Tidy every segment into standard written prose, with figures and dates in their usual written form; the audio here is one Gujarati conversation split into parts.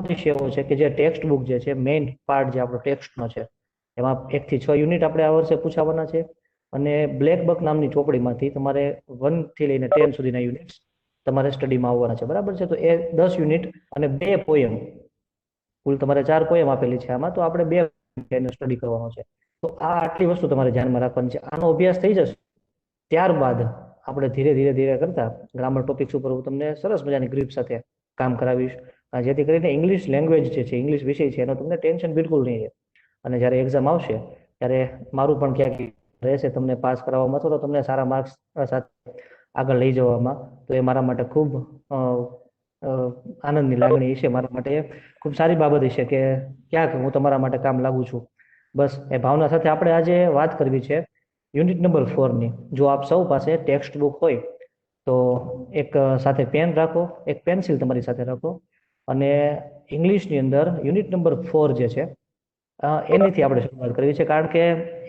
ઉદ્દેશ્ય એવો છે કે જે ટેક્સ્ટ બુક જે છે, મેઇન પાર્ટ જે આપણો ટેક્સ્ટનો છે, એમાં 1 થી 6 યુનિટ આપણે આ વર્ષે પૂછાવાના છે. અને બ્લેક બક નામની ચોપડીમાંથી તમારે 1 થી લઈને 10 સુધીના યુનિટ્સ તમારે સ્ટડીમાં આવવાના છે, બરાબર છે. તો એ 10 યુનિટ અને 2 પોયમ, કુલ તમારે 4 પોયમ આપેલી છે આમાં, તો આપણે 2 એનો સ્ટડી કરવાનો છે. તો આ આટલી વસ્તુ તમારે ધ્યાનમાં રાખવાની છે. આનો અભ્યાસ થઈ જશે ત્યારબાદ આપણે ધીરે ધીરે ધીરે કરતા ગ્રામર ટોપિક્સ ઉપર હું તમને સરસ મજાની ગ્રીપ સાથે કામ કરાવીશ, જેથી કરીને ઇંગ્લિશ લેંગ્વેજ જે છે, ઇંગ્લિશ વિષય છે, એનો તમને ટેન્શન બિલકુલ નહીં રહે. અને જ્યારે એક્ઝામ આવશે ત્યારે મારું પણ ક્યાંક રહેશે તમને પાસ કરાવવામાં અથવા તો તમને સારા માર્ક્સ સાથે આગળ લઈ જવામાં, તો એ મારા માટે ખૂબ આનંદની લાગણી છે. મારા માટે ખૂબ સારી બાબત છે કે ક્યાંક હું તમારા માટે કામ લાગુ છું. બસ એ ભાવના સાથે આપણે આજે વાત કરવી છે યુનિટ નંબર 4 ની. જો આપ સૌ પાસે ટેક્સ્ટ બુક હોય તો એક સાથે પેન રાખો, એક પેન્સિલ તમારી સાથે રાખો, અને ઇંગ્લિશની અંદર યુનિટ નંબર 4 જે છે એનીથી આપણે શરૂઆત કરવી છે, કારણ કે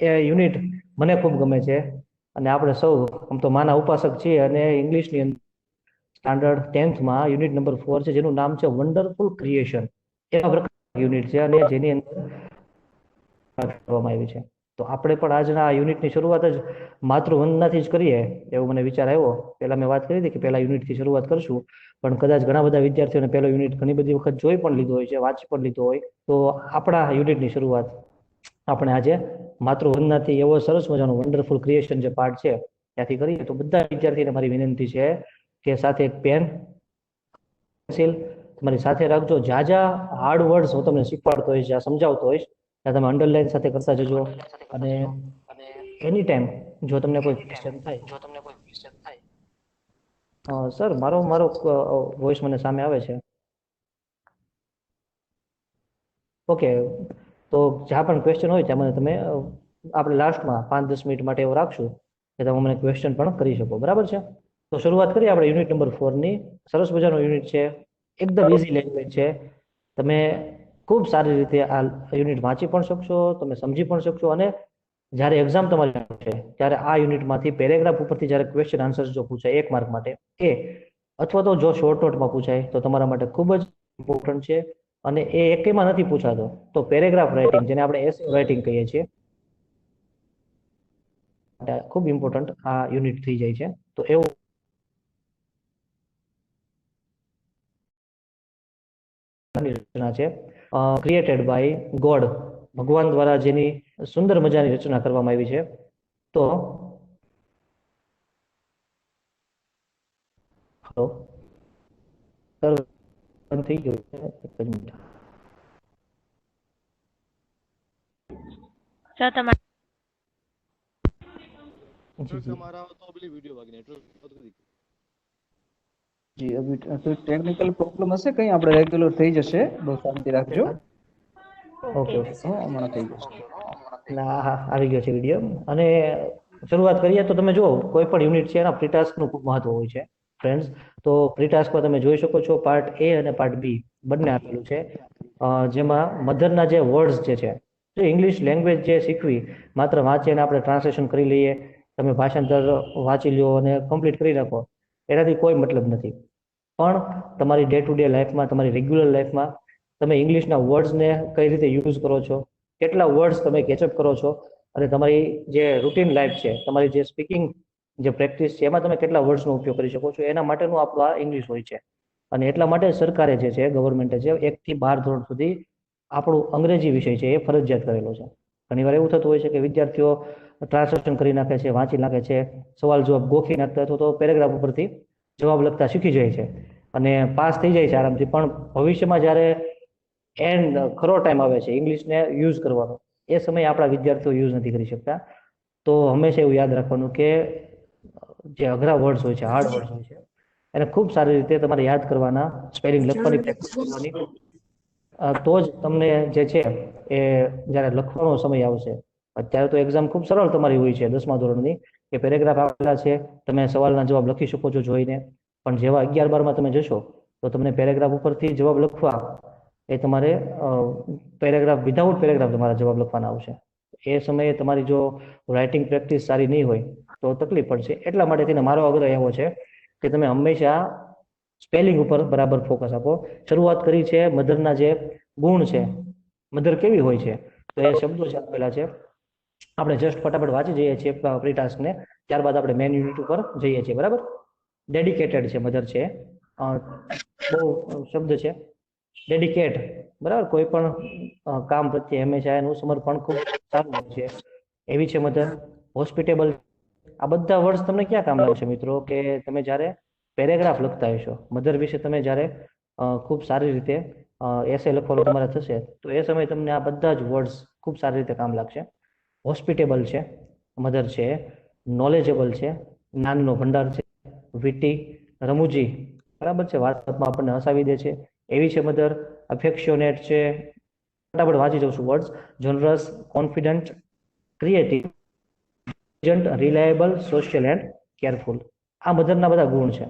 એ યુનિટ મને ખૂબ ગમે છે. અને આપણે સૌ આમ તો માના ઉપાસક છીએ, અને ઇંગ્લિશની અંદર સ્ટાન્ડર્ડ 10થમાં યુનિટ નંબર 4 છે, જેનું નામ છે વન્ડરફુલ ક્રિએશન. એવા પ્રકારની યુનિટ છે અને જેની અંદર કરવામાં આવી છે. તો આપણે પણ આજના યુનિટની શરૂઆત જ માતૃવંદનાથી જ કરીએ એવો મને વિચાર આવ્યો. પહેલા મેં વાત કરી હતી કે પહેલા યુનિટથી શરૂઆત કરશું, પણ કદાચ ઘણા બધા વિદ્યાર્થીઓને પહેલો યુનિટ ઘણી બધી વખત જોઈ પણ લીધો હોય છે, વાંચી પણ લીધો હોય, તો આપણા યુનિટની શરૂઆત આપણે આજે માતૃવંદનાથી એવો સરસ મજાનો વન્ડરફુલ ક્રિએશન જે પાર્ટ છે ત્યાંથી કરીએ. તો બધા વિદ્યાર્થીને મારી વિનંતી છે કે સાથે એક પેન, પેન્સિલ તમારી સાથે રાખજો. જ્યાં હાર્ડ વર્ડ્સ હું તમને શીખવાડતો હોઈશ, જ્યાં સમજાવતો હોઈશ, ત્યાં તમે અંડરલાઈન સાથે કરતા જજો. અને એની ટાઈમ જો તમને કોઈ ક્વેશ્ચન થાય, સર મારો મારો વોઇસ મને સામે આવે છે? ઓકે, તો જ્યાં પણ ક્વેશ્ચન હોય ત્યાં મને તમે આપણે લાસ્ટમાં 5-10 મિનિટ માટે એવું રાખશું કે તમે મને ક્વેશ્ચન પણ કરી શકો, બરાબર છે? તો શરૂઆત કરીએ આપણે યુનિટ નંબર 4 ની. સરસ મજાનો યુનિટ છે, એકદમ ઇઝી લેંગ્વેજ છે. તમે ખૂબ સારી રીતે આ યુનિટ વાંચી પણ શકશો, તમે સમજી પણ શકશો, અને જ્યારે એક્ઝામ તમારી છે ત્યારે આ યુનિટમાંથી પેરેગ્રાફ ઉપરથી જ્યારે ક્વેશ્ચન આન્સર્સ જો પૂછાય 1 માર્ક માટે, એ અથવા તો જો શોર્ટ નોટમાં પૂછાય તો તમારા માટે ખૂબ જ ઇમ્પોર્ટન્ટ છે. અને એ એકેયમાં નથી પૂછાતો તો પેરેગ્રાફ રાઇટિંગ, જેને આપણે એસે રાઇટિંગ કહીએ છીએ, ખૂબ ઇમ્પોર્ટન્ટ આ યુનિટ થઈ જાય છે. તો એવું રચના છે ક્રિએટેડ બાય ગોડ, ભગવાન દ્વારા જેની સુંદર મજાની રચના કરવામાં આવી છે. તો હલો સર, થઈ ગયું છે, એક જ મિનિટ. સર તમારે જી જી જી, અભી તો ટેકનિકલ પ્રોબ્લેમ હશે, કંઈ આપણે રેગ્યુલર થઈ જશે, બહુ શાંતિ રાખજો. ઓકે ઓકે, હમણાં થઈ જશે. ના હા, આવી ગયો છે વિડીયો. અને શરૂઆત કરીએ તો તમે જુઓ, કોઈ પણ યુનિટ છે એના પ્રીટાસ્કનું ખૂબ મહત્વ હોય છે ફ્રેન્ડ્સ. તો પ્રીટાસ્કમાં તમે જોઈ શકો છો પાર્ટ એ અને પાર્ટ બી બંને આપેલું છે, જેમાં મધરના જે વર્ડ્સ જે છે, જે ઇંગ્લિશ લેંગ્વેજ જે શીખવી માત્ર વાંચીને આપણે ટ્રાન્સલેશન કરી લઈએ, તમે ભાષાંતર વાંચી લ્યો અને કમ્પ્લીટ કરી નાખો, એનાથી કોઈ મતલબ નથી. પણ તમારી ડે ટુ ડે લાઈફમાં, તમારી રેગ્યુલર લાઈફમાં તમે ઇંગ્લિશના વર્ડ્સને કઈ રીતે યુઝ કરો છો, કેટલા વર્ડ્સ તમે કેચઅપ કરો છો, અને તમારી જે રૂટીન લાઈફ છે, તમારી જે સ્પીકિંગ જે પ્રેક્ટિસ છે, એમાં તમે કેટલા વર્ડ્સનો ઉપયોગ કરી શકો છો, એના માટેનું આપણું આ ઇંગ્લિશ હોય છે. અને એટલા માટે સરકારે જે છે, ગવર્મેન્ટે છે, 1 થી 12 ધોરણ સુધી આપણું અંગ્રેજી વિષય છે એ ફરજિયાત કરેલો છે. ઘણી વાર એવું થતું હોય છે કે વિદ્યાર્થીઓ ટ્રાન્સલેશન કરી નાખે છે, વાંચી નાખે છે, સવાલ જવાબ ગોખી નાખતા અથવા તો પેરેગ્રાફ ઉપરથી જવાબ લખતા શીખી જાય છે અને પાસ થઈ જાય છે આરામથી. પણ ભવિષ્યમાં જ્યારે એન્ડ ખરો ટાઈમ આવે છે ઇંગ્લિશને યુઝ કરવાનો, એ સમયે આપણા વિદ્યાર્થીઓ યુઝ નથી કરી શકતા. તો હંમેશા એવું યાદ રાખવાનું કે જે અઘરા વર્ડ્સ હોય છે, હાર્ડ વર્ડ્સ હોય છે, એને ખૂબ સારી રીતે તમારે યાદ કરવાના, સ્પેલિંગ લખવાની પ્રેક્ટિસ કરવાની. તો જ તમને જે છે એ જ્યારે લખવાનો સમય આવશે, અત્યારે તો એક્ઝામ ખૂબ સરળ તમારી હોય છે 10મા ધોરણની, કે પેરેગ્રાફ આપેલા છે, તમે સવાલના જવાબ લખી શકો છો જોઈને. પણ જેવા 11-12માં તમે જશો તો તમને પેરેગ્રાફ ઉપરથી જવાબ લખવા, એ તમારે પેરેગ્રાફ વિધાઉટ પેરેગ્રાફ તમારા જવાબ લખવાના આવશે. એ સમયે તમારી જો રાઇટિંગ પ્રેક્ટિસ સારી નહીં હોય તો તકલીફ પડશે. એટલા માટે થઈને મારો આગ્રહ એવો છે કે તમે હંમેશા સ્પેલિંગ ઉપર બરાબર ફોકસ આપો. શરૂઆત કરી છે મધરના જે ગુણ છે, મધર કેવી હોય છે, તો એ શબ્દો છે આપેલા છે. આપણે જસ્ટ ફટાફટ વાંચી જઈએ છીએ પ્રી ટાસ્કને, ત્યારબાદ આપણે મેન યુનિટ ઉપર જઈએ છીએ. બરાબર. ડેડિકેટેડ છે મધર છે, બહુ શબ્દ છે ડેડિકેટ. બરાબર. કોઈ પણ કામ પ્રત્યે હંમેશા એનું સમર્પણ ખૂબ સારું હોય છે, એવી છે મધર. હોસ્પિટેબલ. આ બધા વર્ડ્સ તમને ક્યાં કામ લાગશે મિત્રો, કે તમે જ્યારે પેરેગ્રાફ લખતા હશો, મધર વિશે તમે જ્યારે ખૂબ સારી રીતે એસે લખવાનું તમારે થશે, તો એ સમયે તમને આ બધા જ વર્ડ્સ ખૂબ સારી રીતે કામ લાગશે. હોસ્પિટેબલ છે મધર છે, નોલેજેબલ છે, જ્ઞાનનો ભંડાર છે, વિટી, રમૂજી. બરાબર છે, વાતમાં આપણને હસાવી દે છે, એવી છે મધર. અફેક્શોનેટ છે, ફટાફટ વાંચી જઉં છું words. જનરસ, confident, creative, reliable, social and careful. આ મધરના બધા ગુણ છે.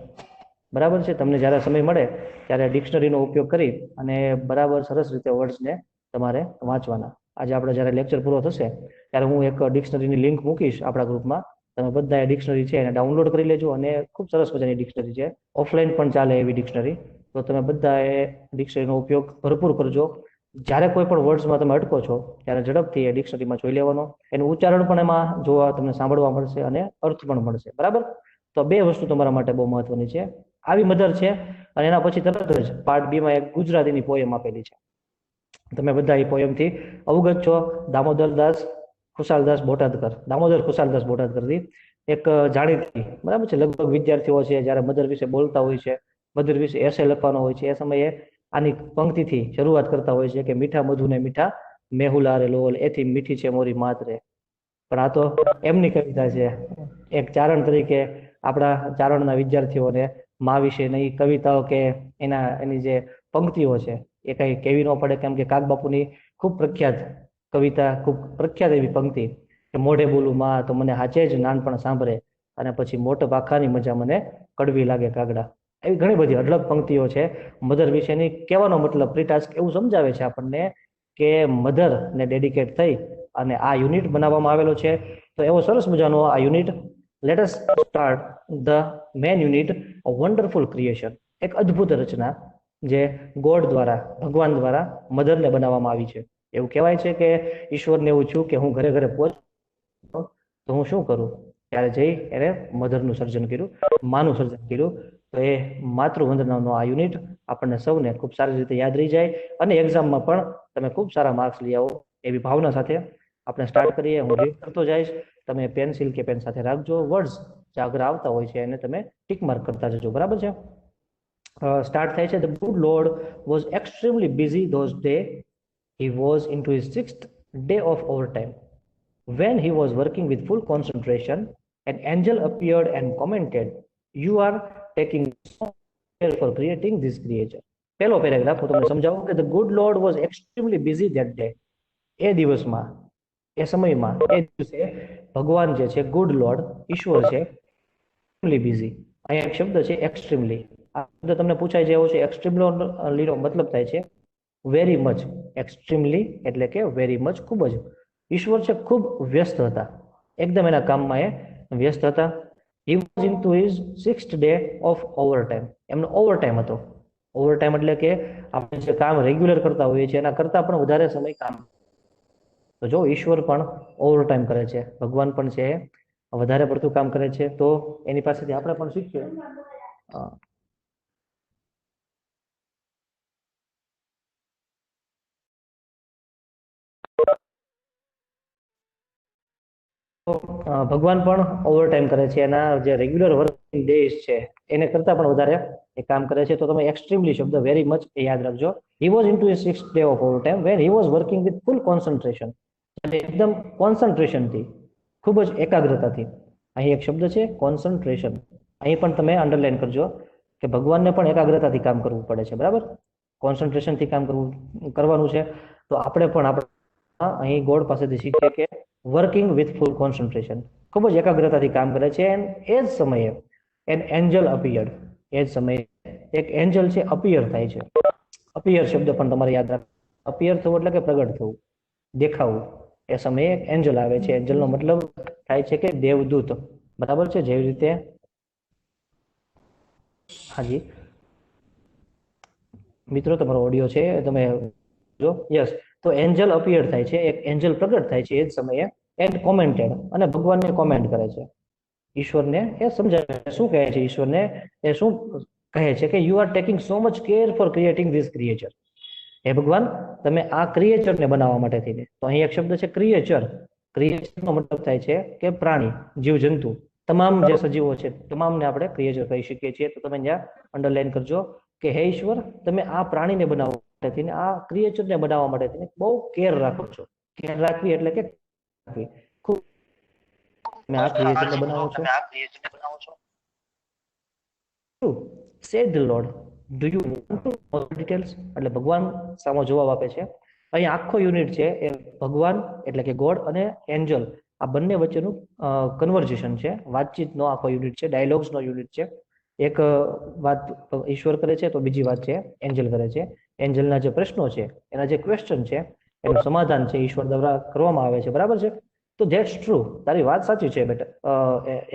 બરાબર છે. તમને જ્યારે સમય મળે ત્યારે ડિક્શનરીનો ઉપયોગ કરી અને બરાબર સરસ રીતે વર્ડ્સને તમારે વાંચવાના. આજે આપણે જ્યારે લેક્ચર પૂરો થશે ત્યારે હું એક ડિક્શનરીની લિંક મૂકીશ આપણા ગ્રુપમાં. તમે બધા એ ડિક્શનરી છે એને ડાઉનલોડ કરી લેજો, અને ખૂબ સરસ મજાની ડિક્શનરી છે, ઓફલાઈન પણ ચાલે એવી ડિક્શનરી. તો તમે બધા એ ડિક્શનરીનો ઉપયોગ ભરપૂર કરજો. જ્યારે કોઈ પણ વર્ડ્સમાં તમે અટકો છો ત્યારે ઝડપથી એ ડિક્શનરીમાં જોઈ લેવાનો, એનું ઉચ્ચારણ પણ એમાં જોવા તમને સાંભળવા મળશે અને અર્થ પણ મળશે. બરાબર. તો બે વસ્તુ તમારા માટે બહુ મહત્વની છે. આવી મધર છે, અને એના પછી તરત જ પાર્ટ બી માં એક ગુજરાતીની પોયમ આપેલી છે. તમે બધા એ પોયમથી અવગત છો. દામોદર દાસ ખુશાલદાસ બોટાદકર, દામોદર ખુશાલદાસ બોટાદકરની એક જાણીતી. બરાબર છે. લગભગ વિદ્યાર્થીઓ છે જ્યારે મધર વિશે બોલતા હોય છે, મધર વિશે એસે લખવાનો હોય છે, એ સમયે આની પંક્તિથી શરૂઆત કરતા હોય છે કે મીઠા મધુને મીઠા મેહુલા રે લોલ, એથી મીઠી છે મોરી માત રે. પણ આ તો એમની કવિતા છે. એક ચારણ તરીકે આપણા ચારણના વિદ્યાર્થીઓને મા વિશેની કવિતાઓ કે એની જે પંક્તિઓ છે એ કઈ કેવી ન પડે, કેમ કે કાગબાપુની ખૂબ પ્રખ્યાત કવિતા, ખૂબ પ્રખ્યાત એવી પંક્તિ કે મોઢે બોલું માં તો મને હાચે જ નાનપણ સાંભળે, અને પછી મોટ પાખાની મજા મને કડવી લાગે કાગડા. એવી ઘણી બધી અઢળક પંક્તિઓ છે મધર વિશેની. કહેવાનો મતલબ પ્રી ટાસ્ક એવું સમજાવે છે આપણને કે મધર ને ડેડિકેટ થઈ અને આ યુનિટ બનાવવામાં આવેલો છે. તો એવો સરસ મજાનો આ unit. Let us start the main unit, a wonderful creation. એક અદ્ભુત રચના જે ગોડ દ્વારા, ભગવાન દ્વારા મધરને બનાવવામાં આવી છે. એવું કહેવાય છે કે ઈશ્વરને એવું છું કે હું ઘરે ઘરે પહોંચ તો હું શું કરું, ત્યારે જઈ એને મધરનું સર્જન કર્યું, માનું સર્જન કર્યું. તો એ માતૃવંદનાનો આ યુનિટ આપણને સૌને ખૂબ સારી રીતે યાદ રહી જાય, અને એક્ઝામમાં પણ તમે ખૂબ સારા માર્ક્સ લઈ આવો એવી ભાવના સાથે આપણે સ્ટાર્ટ કરીએ. હું રીડ કરતો જઈશ, તમે પેન્સિલ કે પેન સાથે રાખજો. વર્ડ્સ જે આગળ આવતા હોય છે એને તમે ટીક માર્ક કરતા જજો. બરાબર છે. સ્ટાર્ટ થાય છે. The good lord was extremely busy those day. He was into his sixth day of overtime. When he was working with full concentration, an angel appeared and commented, "You are taking so care for creating this creature." પહેલો પેરેગ્રાફ હું તમને સમજાવું કે the good Lord was extremely busy that day. એ દિવસમાં, એ સમયમાં, એ દિવસે ભગવાન જે છે, ગુડ લોર્ડ, ઈશ્વર છે, એક્સ્ટ્રીમલી બિઝી. અહીંયા એક શબ્દ છે એક્સ્ટ્રીમલી. આ શબ્દ તમને પૂછાય જેવો છે. એક્સ્ટ્રીમલી નો મતલબ થાય છે વેરી મચ. એક્સ્ટ્રીમલી એટલે કે વેરી મચ, ખૂબ જ. ઈશ્વર છે ખૂબ વ્યસ્ત હતા, એકદમ એના કામમાં એ વ્યસ્ત હતા. He was into his sixth day of overtime. એમનો ઓવરટાઈમ હતો. ઓવરટાઈમ એટલે કે આપણે જે કામ રેગ્યુલર કરતા હોઈએ છીએ એના કરતા પણ વધારે સમય કામ. તો જો ઈશ્વર પણ ઓવરટાઈમ કરે છે, ભગવાન પણ છે વધારે પડતું કામ કરે છે, તો એની પાસેથી આપણે પણ શીખીએ. ભગવાન પણ ઓવરટાઈમ કરે છે, એના જે રેગ્યુલર વર્કિંગ ડેઝ છે એને કરતા પણ વધારે એ કામ કરે છે. તો તમે એક્સ્ટ્રીમલી શબ્દ, વેરી મચ, એ યાદ રાખજો. He was into his sixth day of overtime when he was working with full concentration. એકદમ કોન્સન્ટ્રેશનથી, ખૂબ જ એકાગ્રતાથી. અહીં એક શબ્દ છે કોન્સન્ટ્રેશન. અહીં પણ તમે અંડરલાઈન કરજો કે ભગવાનને પણ એકાગ્રતાથી કામ કરવું પડે છે. બરાબર. કોન્સન્ટ્રેશનથી કામ કરવાનું છે. તો આપણે પણ અહીં ગોડ પાસેથી શીખીએ કે વર્કિંગ વિથ ફૂલ કોન્સન્ટ્રેશન, ખૂબ જ એકાગ્રતાથી કામ કરે છે. એ જ સમયે એન એન્જલ અપિયર્ડ, એ જ સમયે એક એન્જલ છે અપિયર થાય છે. અપિયર શબ્દ પણ તમારે યાદ રાખો. અપિયર થવું એટલે કે પ્રગટ થવું, દેખાવું. એ સમયે એક એન્જલ આવે છે. એન્જલનો મતલબ થાય છે કે દેવદૂત. બરાબર છે. જેવી રીતે હાજી મિત્રો તમારો ઓડિયો છે તમે જો યસ, તો એન્જલ અપિયર થાય છે, એક એન્જલ પ્રગટ થાય છે એ જ સમયે, એન્ડ કોમેન્ટેડ, અને ભગવાનને કોમેન્ટ કરે છે, ઈશ્વરને એ સમજાવે શું કહે છે, ઈશ્વરને એ શું કહે છે કે you are taking so much care for creating this creature. હે ભગવાન, તમે આ ક્રિએચરને બનાવવા માટે થઈને, તો અહીં એક શબ્દ છે ક્રિએચર. ક્રિએચરનો મતલબ થાય છે કે પ્રાણી, જીવજંતુ, તમામ જે સજીવો છે તમામને આપણે ક્રિએચર કહી શકીએ છીએ. તો તમે ત્યાં અંડરલાઈન કરજો કે હે ઈશ્વર, તમે આ પ્રાણીને બનાવવા માટે થઈને, આ ક્રિએચરને બનાવવા માટે થઈને બહુ કેર રાખો છો. કેર રાખવી એટલે કે ખૂબ તમે આ ક્રિએચરને બનાવો છો. Said the lord, do you want to know details? એટલે ભગવાન સામો જવાબ આપે છે. અહીં આખો યુનિટ છે એ ભગવાન એટલે કે ગોડ અને એન્જલ આ બંને વચ્ચેનું કન્વર્ઝેશન છે, વાતચીતનો આખો યુનિટ છે, ડાયલોગ્સનો યુનિટ છે. એક વાત ઈશ્વર કરે છે તો બીજી વાત છે એન્જલ કરે છે. એન્જલના જે પ્રશ્નો છે, એના જે ક્વેશ્ચન છે, એનું સમાધાન છે ઈશ્વર દ્વારા કરવામાં આવે છે. બરાબર છે? તો ધેટ્સ ટ્રુ, તારી વાત સાચી છે બેટા.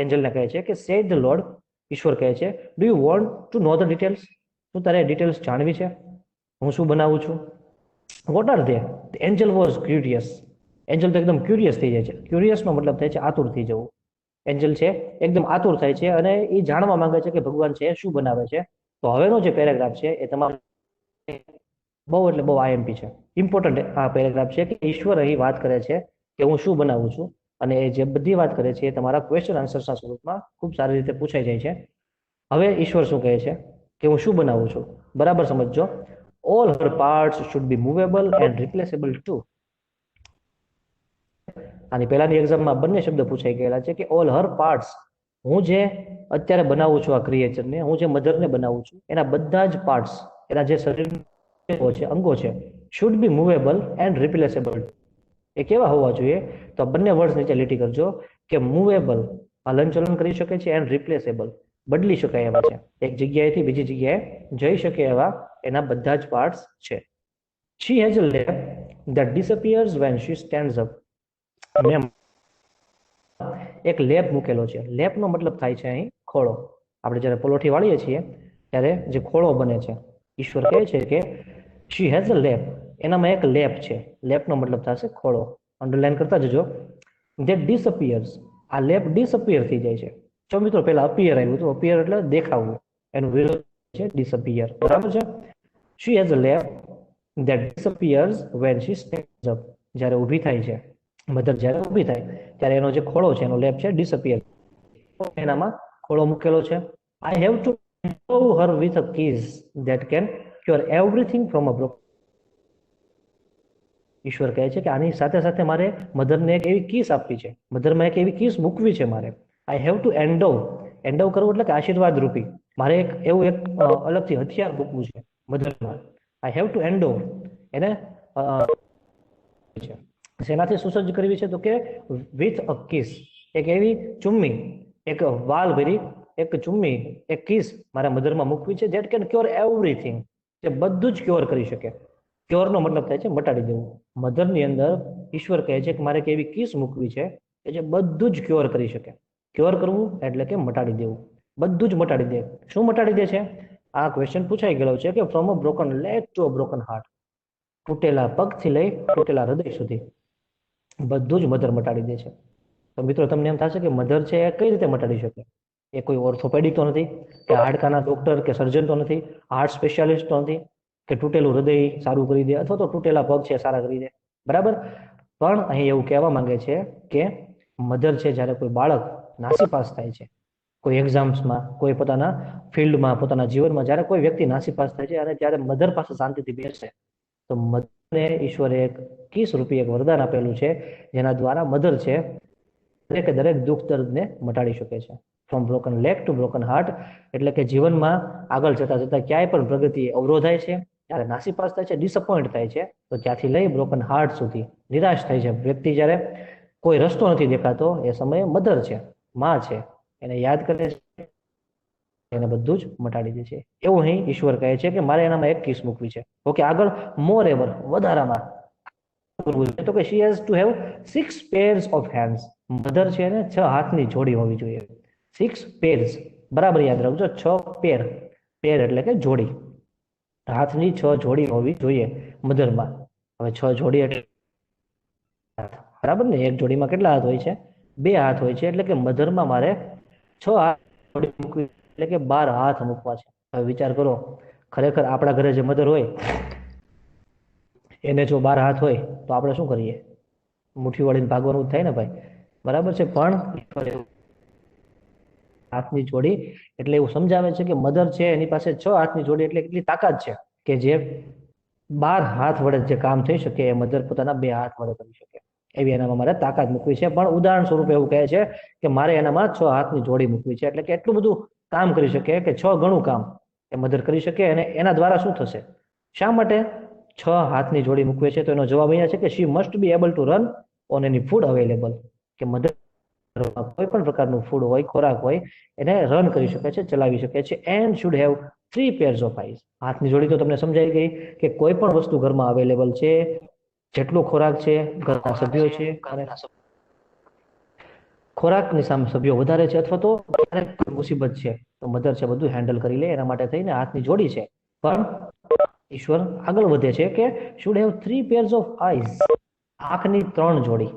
એન્જલને કહે છે કે સેડ ધ લોર્ડ, ઈશ્વર કહે છે do you want to know the details? શું તારે ડિટેલ્સ જાણવી છે, હું શું બનાવું છું? What are they? Angel was curious. Angel તો એકદમ ક્યુરિયસ થઈ જાય છે. ક્યુરિયસનો મતલબ થાય છે આતુર થઈ જવું. એન્જલ છે એકદમ આતુર થાય છે અને એ જાણવા માંગે છે કે ભગવાન છે શું બનાવે છે. તો હવેનો જે પેરેગ્રાફ છે એ તમારો બહુ એટલે બહુ આઈએમપી છે, ઇમ્પોર્ટન્ટ આ પેરેગ્રાફ છે કે ઈશ્વર અહીં વાત કરે છે કે હું શું બનાવું છું, અને એ જે બધી વાત કરે છે એ તમારા ક્વેશ્ચન આન્સર્સના સ્વરૂપમાં ખૂબ સારી રીતે પૂછાઈ જાય છે. હવે ઈશ્વર શું કહે છે કે હું શું બનાવું છું, બરાબર સમજજો. All her parts should be movable and replaceable too. આની પહેલાની એક્ઝામમાં બંને શબ્દ પૂછાઈ ગયેલા છે કે ઓલ હર પાર્ટ્સ, હું જે અત્યારે બનાવું છું આ ક્રિએચરને, હું જે મધરને બનાવું છું, એના બધા જ પાર્ટ્સ, એના જે શરીર છે, અંગો છે, should be movable and replaceable. એ કેવા હોવા જોઈએ? તો બંને વર્ડ્સ નીચે લીટી કરજો કે મૂવેબલ, હલનચલન કરી શકે છે, એન્ડ રિપ્લેસેબલ, બદલી શકાય એવા છે, એક જગ્યાએથી બીજી જગ્યાએ જઈ શકે એવા એના બધા જ પાર્ટ્સ છે. She has a lap that disappears when she stands up. મેં એક લેપ મૂકેલો છે. લેપનો મતલબ થાય છે અહીં ખોળો. આપણે જ્યારે પલોઠી વાળીએ છીએ ત્યારે જે ખોળો બને છે, ઈશ્વર કહે છે કે શી હેઝ અ લેપ, એનામાં એક લેપ છે. લેપનો મતલબ થશે ખોળો. અંડરલાઈન કરતા જજો. ધેટ ડિસઅપિયર્સ, આ લેપ ડિસઅપિયર થઈ જાય છે. જો મિત્રો પહેલા અપિયર આવ્યું હતું, અપિયર એટલે દેખાવું, એનું વિરોધ છે ડિસઅપિયર. બરાબર છે? She has a lap that disappears when she stands up. જ્યારે ઊભી થાય છે, મધર જ્યારે ઊભી થાય ત્યારે એનો જે ખોળો છે, એનો લેપ છે ડિસઅપિયર, એનામાં ખોળો મૂકેલો છે. I have to endow her with a kiss that can cure everything from a broken. ઈશ્વર કહે છે કે આની સાથે સાથે મારે મધરને એક એવી કિસ આપવી છે, મધરમાં એક એવી કિસ મૂકવી છે મારે. I have to endo, endo કરવું એટલે કે આશીર્વાદ રૂપી, મારે એક એવું એક અલગથી હથિયાર મૂકવું છે મધરમાં. આઈ હેવ ટુ એન્ડો, એને છે શેનાથી સુસજ્જ કરવી છે? તો કે વિથ અ કિસ, એક એવી ચુમ્મી, એક વાલ ભરી એક ચુમ્મી, એક કિસ મારા મધરમાં મૂકવી છે. ધેટ કેન ક્યોર એવરીથિંગ, જે બધું જ ક્યોર કરી શકે. ક્યોરનો મતલબ થાય છે મટાડી દેવું. મધરની અંદર ઈશ્વર કહે છે કે મારે એક એવી કિસ મૂકવી છે કે જે બધું જ ક્યોર કરી શકે. ક્યોર કરવું એટલે કે મટાડી દેવું, બધું જ મટાડી દે. શું મટાડી દે છે? આ ક્વેશ્ચન પૂછાઈ ગયેલો છે કે from a broken leg to a broken heart, તૂટેલા પગથી લઈ તૂટેલા હૃદય સુધી બધું જ મધર મટાડી દે છે. તો મિત્રો તમને એમ થશે કે મધર છે એ કઈ રીતે મટાડી શકે? એ કોઈ ઓર્થોપેડિક તો નથી, કે હાડકાના ડોક્ટર કે સર્જન તો નથી, હાર્ટ સ્પેશિયાલિસ્ટ તો નથી કે તૂટેલું હૃદય સારું કરી દે અથવા તો તૂટેલા પગ છે સારા કરી દે. બરાબર? પણ અહીં એવું કહેવા માંગે છે કે મધર છે જ્યારે કોઈ બાળક નાસીપાસ થાય છે, કોઈ એક્ઝામ્સમાં, કોઈ પોતાના ફિલ્ડમાં, પોતાના જીવનમાં જ્યારે કોઈ વ્યક્તિ નાસીપાસ થાય છે અને ત્યારે મધર પાસે શાંતિથી બેસે, તો મધરને ઈશ્વરે એક કિસ રૂપી એક વરદાન આપેલું છે, જેના દ્વારા મધર છે દરેકે દરેક દુઃખ દર્દને મટાડી શકે છે. From broken leg to broken heart, એટલે કે જીવનમાં આગળ જતા જતા ક્યાંય પણ પ્રગતિ અવરોધાય છે, ત્યારે નાસીપાસ થાય છે, ડિસઅપોઇન્ટ થાય છે, તો ત્યાંથી લઈ બ્રોકન હાર્ટ સુધી નિરાશ થાય છે વ્યક્તિ. જ્યારે કોઈ રસ્તો નથી દેખાતો, એ સમયે મધર છે, માં છે, એને યાદ કરે છે, એને બધું જ મટાડી દે છે. એવું અહીં ઈશ્વર કહે છે કે મારે એનામાં એક કિસ મૂકવી છે. ઓકે, આગળ મોર એવર, વધારામાં તો કે she has to have 6 pairs of hands. Mother છે ને 6 હાથની જોડી હોવી જોઈએ. 6 pairs, બરાબર યાદ રાખજો, 6 પેર. પેર એટલે કે જોડી. હાથની 6 જોડી હોવી જોઈએ મધરમાં. હવે 6 જોડી એટલે બરાબર ને, એક જોડીમાં કેટલા હાથ હોય છે? 2 હાથ હોય છે. એટલે કે મધરમાં મારે 6 હાથ જોડી મૂકવી, એટલે કે 12 હાથ મૂકવા છે. હવે વિચાર કરો, ખરેખર આપણા ઘરે જે મધર હોય એને જો 12 હાથ હોય તો આપણે શું કરીએ? મુઠ્ઠી વળીને ભાગવાનું જ થાય ને ભાઈ, બરાબર છે. પણ હાથની જોડી એટલે એવું સમજાવે છે કે મધર છે એની પાસે 6 હાથની જોડી એટલે કેટલી તાકાત છે કે જે 12 હાથ વડે જે કામ થઈ શકે એ મધર પોતાના 2 હાથ વડે કરી શકે. એવી એનામાં મારે તાકાત મૂકવી છે. પણ ઉદાહરણ સ્વરૂપે એવું કહે છે કે મારે એનામાં 6 હાથની જોડી મૂકવી છે, એટલે કે એટલું બધું કામ કરી શકે કે 6 ગણું કામ એ મધર કરી શકે. અને એના દ્વારા શું થશે? શા માટે 6 હાથની જોડી મૂકવી છે? તો એનો જવાબ અહીંયા છે કે she must be able to run on any food available. કે મધર કોઈ પણ પ્રકારનું ફૂડ હોય, ખોરાક હોય, એને રન કરી શકે છે, ચલાવી શકે છે. And should have 3 pairs of eyes. હાથની જોડી તો તમને સમજાઈ ગઈ કે કોઈ પણ વસ્તુ ઘરમાં અવેલેબલ છે, જેટલો ખોરાક છે, ઘરના સભ્યો છે, અને ખોરાકની સામે સભ્યો વધારે છે અથવા તો કોઈ મુસીબત છે તો મધર છે બધું હેન્ડલ કરી લે. એના માટે થઈને હાથની જોડી છે. પણ ઈશ્વર આગળ વધે છે કે should have 3 pairs of eyes. આંખની 3 જોડી.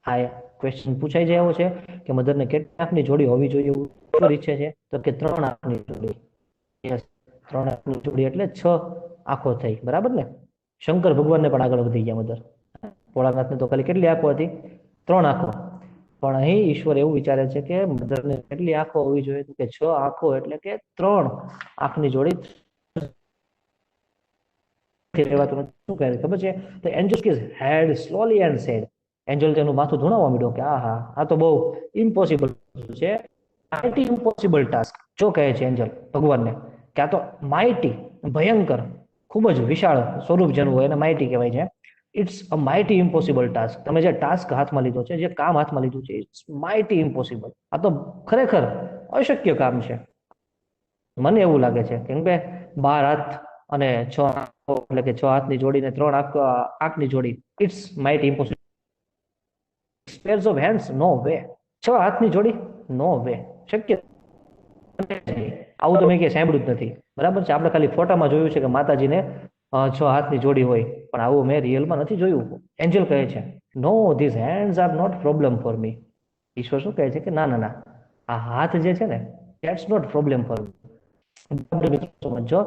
આ ક્વેશ્ચન પૂછાઈ જાય એવો છે કે મધરને કેટલી આંખની જોડી હોવી જોઈએ એવું ઈશ્વર ઈચ્છે છે? તો કે 3 આંખની જોડી. યસ, 3 આંખની જોડી એટલે 6 આંખો થઈ, બરાબર ને? શંકર ભગવાનને પણ આગળ વધી ગયા મધર. ભોળાનાથને તો ખાલી કેટલી આંખો હતી? 3 આંખો. પણ અહીં ઈશ્વર એવું વિચારે છે કે મધરને કેટલી આંખો હોવી જોઈએ? તો કે 6 આંખો, એટલે કે 3 આંખની જોડી. રહેવાતું નથી. શું કહે ખબર છે? તો angel kiss head slowly and said. Angel તેનું માથું ધુણાવવા માંડ્યો કે આહા, આ તો બહુ ઇમ્પોસિબલ છે, માઇટી ઇમ્પોસિબલ ટાસ્ક. જો કહે છે એન્જલ ભગવાનને કે આ તો માઇટી, ભયંકર, ખૂબ જ વિશાળ સ્વરૂપ જેનું હોય એને માઇટી કહેવાય છે. It's a mighty impossible task. તમે જે ટાસ્ક હાથમાં લીધો છે, જે કામ હાથમાં લીધું છે, ઇટ્સ માઇટી ઇમ્પોસિબલ. આ તો ખરેખર અશક્ય કામ છે. મને એવું લાગે છે કેમ કે 12 હાથ અને 6 આંખો, એટલે કે 6 હાથની જોડી ને 3 આંખની જોડી, it's mighty impossible. pairs of hands, no way. 6 હાથની જોડી, નો વે, શક્ય નહીં. આવું તો મેં ક્યાંય સાંભળ્યું જ નથી, બરાબર છે? આપણે ખાલી ફોટામાં જોયું છે કે માતાજીને 6 હાથની જોડી હોય, પણ આવું મેં રિયલમાં નથી જોયું. એન્જલ કહે છે no, this hands are not problem for me. ઈશ્વર શું કહે છે કે ના ના ના, આ હાથ જે છે ને, that's not problem for me. સમજો,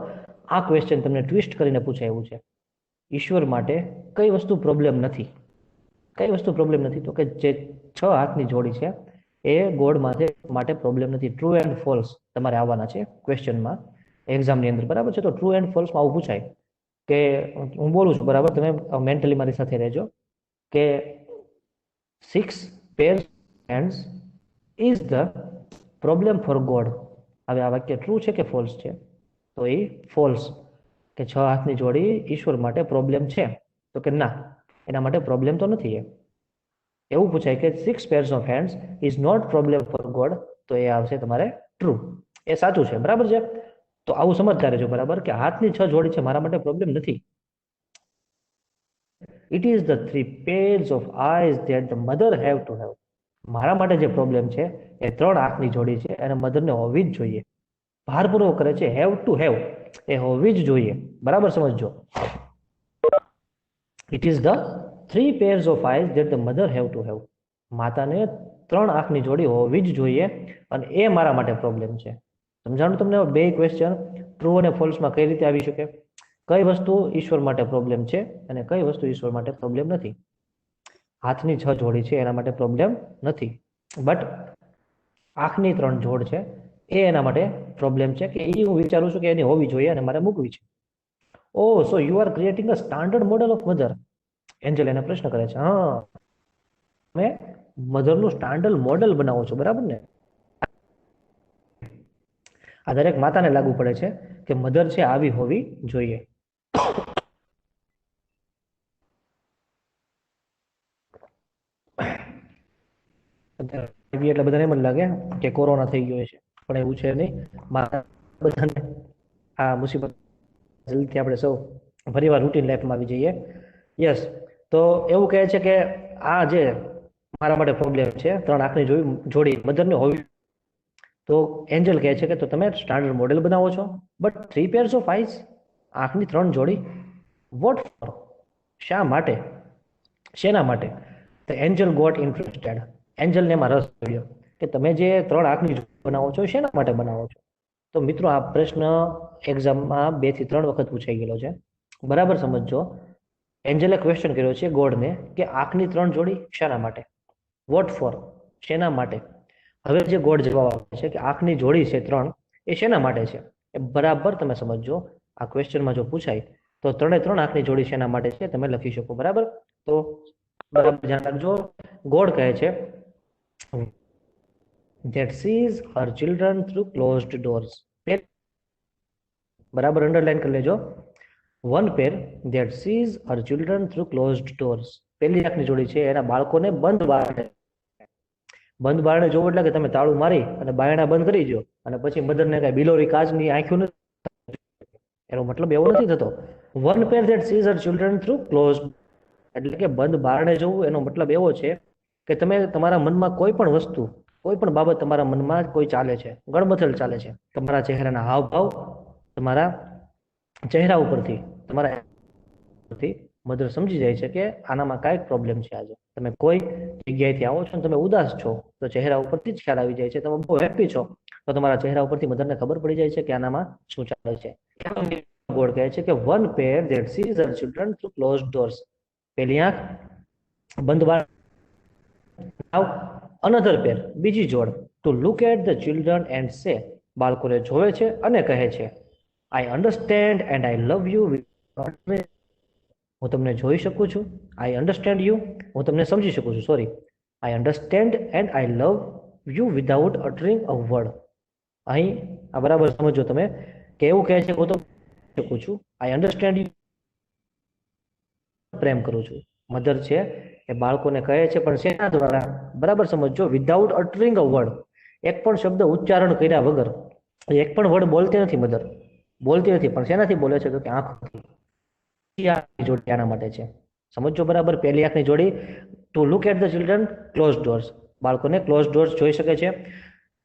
આ ક્વેશ્ચન તમને ટ્વિસ્ટ કરીને પૂછાયું છે. ઈશ્વર માટે કઈ વસ્તુ પ્રોબ્લેમ નથી? કઈ વસ્તુ પ્રોબ્લેમ નથી? તો કે જે 6 હાથની જોડી છે એ ગોડ માટે પ્રોબ્લેમ નથી. ટ્રુ એન્ડ ફોલ્સ તમારે આવવાના છે ક્વેશ્ચનમાં, એક્ઝામની અંદર, બરાબર છે? તો ટ્રુ એન્ડ ફોલ્સમાં આવું પૂછાય કે હું બોલું છું, બરાબર? તમે મેન્ટલી મારી સાથે રહેજો કે 6 pairs hands is the problem for God. હવે આ વાક્ય ટ્રુ છે કે ફોલ્સ છે? તો એ ફોલ્સ, કે 6 હાથની જોડી ઈશ્વર માટે પ્રોબ્લેમ છે. તો કે ના, એના માટે પ્રોબ્લેમ તો નથી. એવું પૂછાય કે 6 pairs of hands is not problem for God. તો એ આવશે તમારે ટ્રુ, એ સાચું છે, બરાબર છે? તો આવું સમજતા રહેજો, બરાબર? કે હાથની 6 જોડી છે મારા માટે પ્રોબ્લેમ નથી. It is the 3 pairs of eyes that the mother have to have. મારા માટે જે પ્રોબ્લેમ છે એ 3 આંખની જોડી છે અને મધરને હોવી જ જોઈએ. ભારપૂર્વક કરે છે, હેવ ટુ હેવ, એ હોવી જ જોઈએ, બરાબર? સમજજો. It is the 3 pairs of eyes that the mother have to have. માતાને 3 આંખની જોડી હોવી જ જોઈએ અને એ મારા માટે પ્રોબ્લેમ છે. સમજાણું તમને? બે ક્વેશ્ચન ટ્રુ અને ફોલ્સમાં કઈ રીતે આવી શકે? કઈ વસ્તુ ઈશ્વર માટે પ્રોબ્લેમ છે અને કઈ વસ્તુ ઈશ્વર માટે પ્રોબ્લેમ નથી? હાથની 6 જોડી છે એના માટે પ્રોબ્લેમ નથી, બટ આંખની 3 જોડ છે એ એના માટે પ્રોબ્લેમ છે, કે એ હું વિચારું છું કે એની હોવી જોઈએ અને મારે મૂકવી છે. Oh, so you are creating a standard model of mother. Angel એને પ્રશ્ન કરે છે. હા, તમે મધરનું સ્ટાન્ડર્ડ મોડેલ બનાવો છો, બરાબર ને? આ દરેક માતાને લાગુ પડે છે કે મધર છે આવી હોવી જોઈએ. એટલે બધાને એમ જ લાગે કે કોરોના થઈ ગયો છે, પણ એવું છે નહીં. બધાને આ મુસીબત જલ્દીથી આપણે સૌ ફરીવાર રૂટીન લાઈફમાં આવી જઈએ. યસ, તો એવું કહે છે કે આ જે મારા માટે પ્રોબ્લેમ છે 3 આંખની જોડી મધરને હોવી. તો એન્જલ કહે છે કે તો તમે સ્ટાન્ડર્ડ મોડેલ બનાવો છો, બટ 3 pairs of eyes, આંખની 3 જોડી. What for? શા માટે? શેના માટે? The angel got interested. એન્જલને એમાં રસ પડ્યો કે તમે જે 3 આંખની જોડી બનાવો છો શેના માટે બનાવો છો? તો મિત્રો આ પ્રશ્ન એક્ઝામમાં 2 થી 3 વખત પૂછાઈ ગયેલો છે. બરાબર સમજજો. એન્જલે ક્વેશ્ચન કર્યો છે ગોડને કે આંખની 3 જોડી શાના માટે? What for? શેના માટે? હવે જે ગોડ જવાબ આપે છે કે આંખની જોડી છે 3 એ શેના માટે છે, એ બરાબર તમે સમજજો. આ ક્વેશ્ચનમાં જો પૂછાય તો 3 આંખની જોડી શેના માટે છે તમે લખી શકો. બરાબર, તો બરાબર ધ્યાન રાખજો. ગોડ કહે છે that sees her children through closed doors. બરાબર અંડરલાઈન કરી લેજો. One pair that sees her children through closed doors. પહેલી આંખની જોડી છે એના બાળકોને બંધ બારણે જોવું એટલે કે તમે તાળું મારી અને બાયણા બંધ કરી દો અને પછી મધરને કઈ બિલોરી કાચની આંખો નથી, એનો મતલબ એવો નથી થતો. One pair that sees her children through closed, એટલે કે બંધ બારણે જોવું એનો મતલબ એવો છે કે તમે તમારા મનમાં કોઈ પણ વસ્તુ, કોઈ પણ બાબત તમારા મનમાં કોઈ ચાલે છે, ગણમથલ ચાલે છે, તમારા ચહેરાના હાવભાવ, તમારા ચહેરા ઉપરથી, તમારા મધર સમજી જાય છે કે આનામાં કાંઈક પ્રોબ્લેમ છે. આજે તમે કોઈ જગ્યાએથી આવો છો અને તમે ઉદાસ છો તો ચહેરા ઉપરથી જ ખ્યાલ આવી જાય છે. તમે બહુ હેપી છો તો તમારા ચહેરા ઉપરથી મધરને ખબર પડી જાય છે કે આનામાં શું ચાલે છે. ગોડ કહે છે કે one pair that sees her children through closed doors. પહેલી આંખ બંધ બાર. અનધર પેર, બીજી જોડ, to look at the children and say, બાળકોને જોવે છે અને કહે છે I understand and I love you. હું તમને જોઈ શકું છું. આઈ અન્ડરસ્ટેન્ડ યુ, હું તમને સમજી શકું છું. Sorry, I understand and I love you without uttering a word. અહીં આ બરાબર સમજો તમે કે એવું કહે છે હું તો શકું છું. આઈ અન્ડરસ્ટેન્ડ યુ, પ્રેમ કરું છું. મધર છે એ બાળકોને કહે છે પણ શેના દ્વારા? બરાબર સમજો. વિધાઉટ અટરિંગ અ વર્ડ, એક પણ શબ્દ ઉચ્ચારણ કર્યા વગર. એક પણ વર્ડ બોલતી નથી મધર, બોલતી નથી, પણ શેનાથી બોલે છે તો કે આંખોથી. જોડી આના માટે છે, સમજો બરાબર. પહેલી આંખની જોડી to look at the children close doors, બાળકોને ક્લોઝ ડોર્સ જોઈ શકે છે.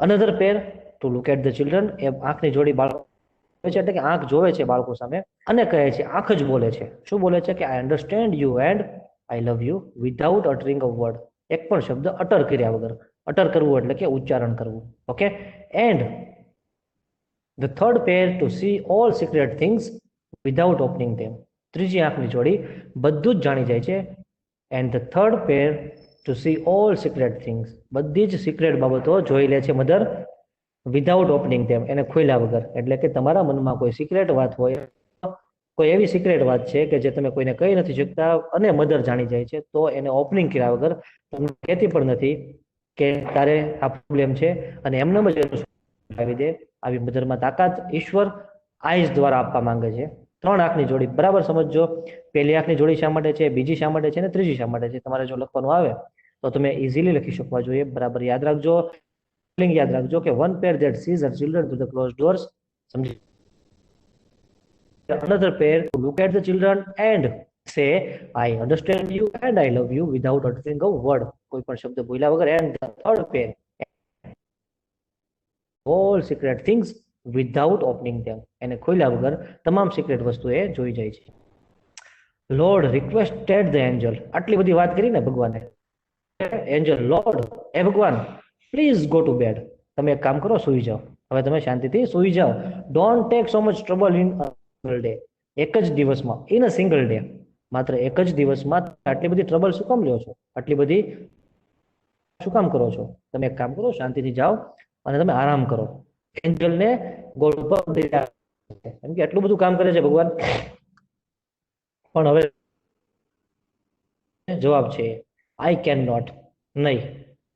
Another pair to look at the children, એ આંખની જોડી બાળકો છે એટલે કે આંખ જોવે છે બાળકો સામે અને કહે છે, આંખ જ બોલે છે. શું બોલે છે? કે I understand you and I love you without uttering a word. એક પણ શબ્દ અટર કર્યા વગર. અટર કરવું એટલે કે ઉચ્ચારણ કરવું. Okay. And the third pair to see all secret things without opening them. ત્રીજી આંખની જોડી બધું જ જાણી જાય છે. And the third pair to see all secret things, બધી જ સિક્રેટ બાબતો જોઈ લે છે મધર વિધાઉટ ઓપનિંગ ધેમ, એને ખોલ્યા વગર. એટલે કે તમારા મનમાં કોઈ સિક્રેટ વાત હોય, કોઈ એવી સિક્રેટ વાત છે કે જે તમે કોઈને કહી નથી શકતા અને મધર જાણી જાય છે, તો એને ઓપનિંગ કર્યા વગર તમને કહેતી પણ નથી કે તારે આ પ્રોબ્લેમ છે અને એમને જ આવી દે. આવી મધરમાં તાકાત ઈશ્વર આઈઝ દ્વારા આપવા માંગે છે. 3 આંખની જોડી બરાબર સમજજો. પહેલી આંખની જોડી શા માટે છે, બીજી શા માટે છે અને ત્રીજી શા માટે છે, તમારે જો લખવાનું આવે તો તમે ઇઝીલી લખી શકવા જોઈએ. બરાબર યાદ રાખજો. યાદ રાખજો કે one pair that sees her children through the closed doors. સમજી? Another pair to look at the children and say I understand you and I love you without uttering a word. કોઈ પણ શબ્દ બોલ્યા વગર. And the third pair all secret things without opening them. એને ખોલ્યા વગર તમામ સિક્રેટ વસ્તુ એ જોઈ જાય છે. Lord requested the Angel. આટલી બધી વાત કરી ને ભગવાને. એન્જલ, લોર્ડ, એ ભગવાન, પ્લીઝ ગો ટુ બેડ. તમે એક કામ કરો, સુઈ જાઓ. હવે તમે શાંતિથી સુઈ જાઓ. Don't take so much trouble in a single day. એક જ દિવસમાં, ઇન અ સિંગલ ડે, માત્ર એક જ દિવસમાં આટલી બધી ટ્રબલ શું કામ લ્યો છો? આટલી બધી શું કામ કરો છો? તમે એક કામ કરો, શાંતિથી જાઓ અને તમે આરામ કરો. એન્જલને ગોળ ઉપર કેમ કે એટલું બધું કામ કરે છે ભગવાન. પણ હવે જવાબ છે આઈ કેન નોટ, નહીં,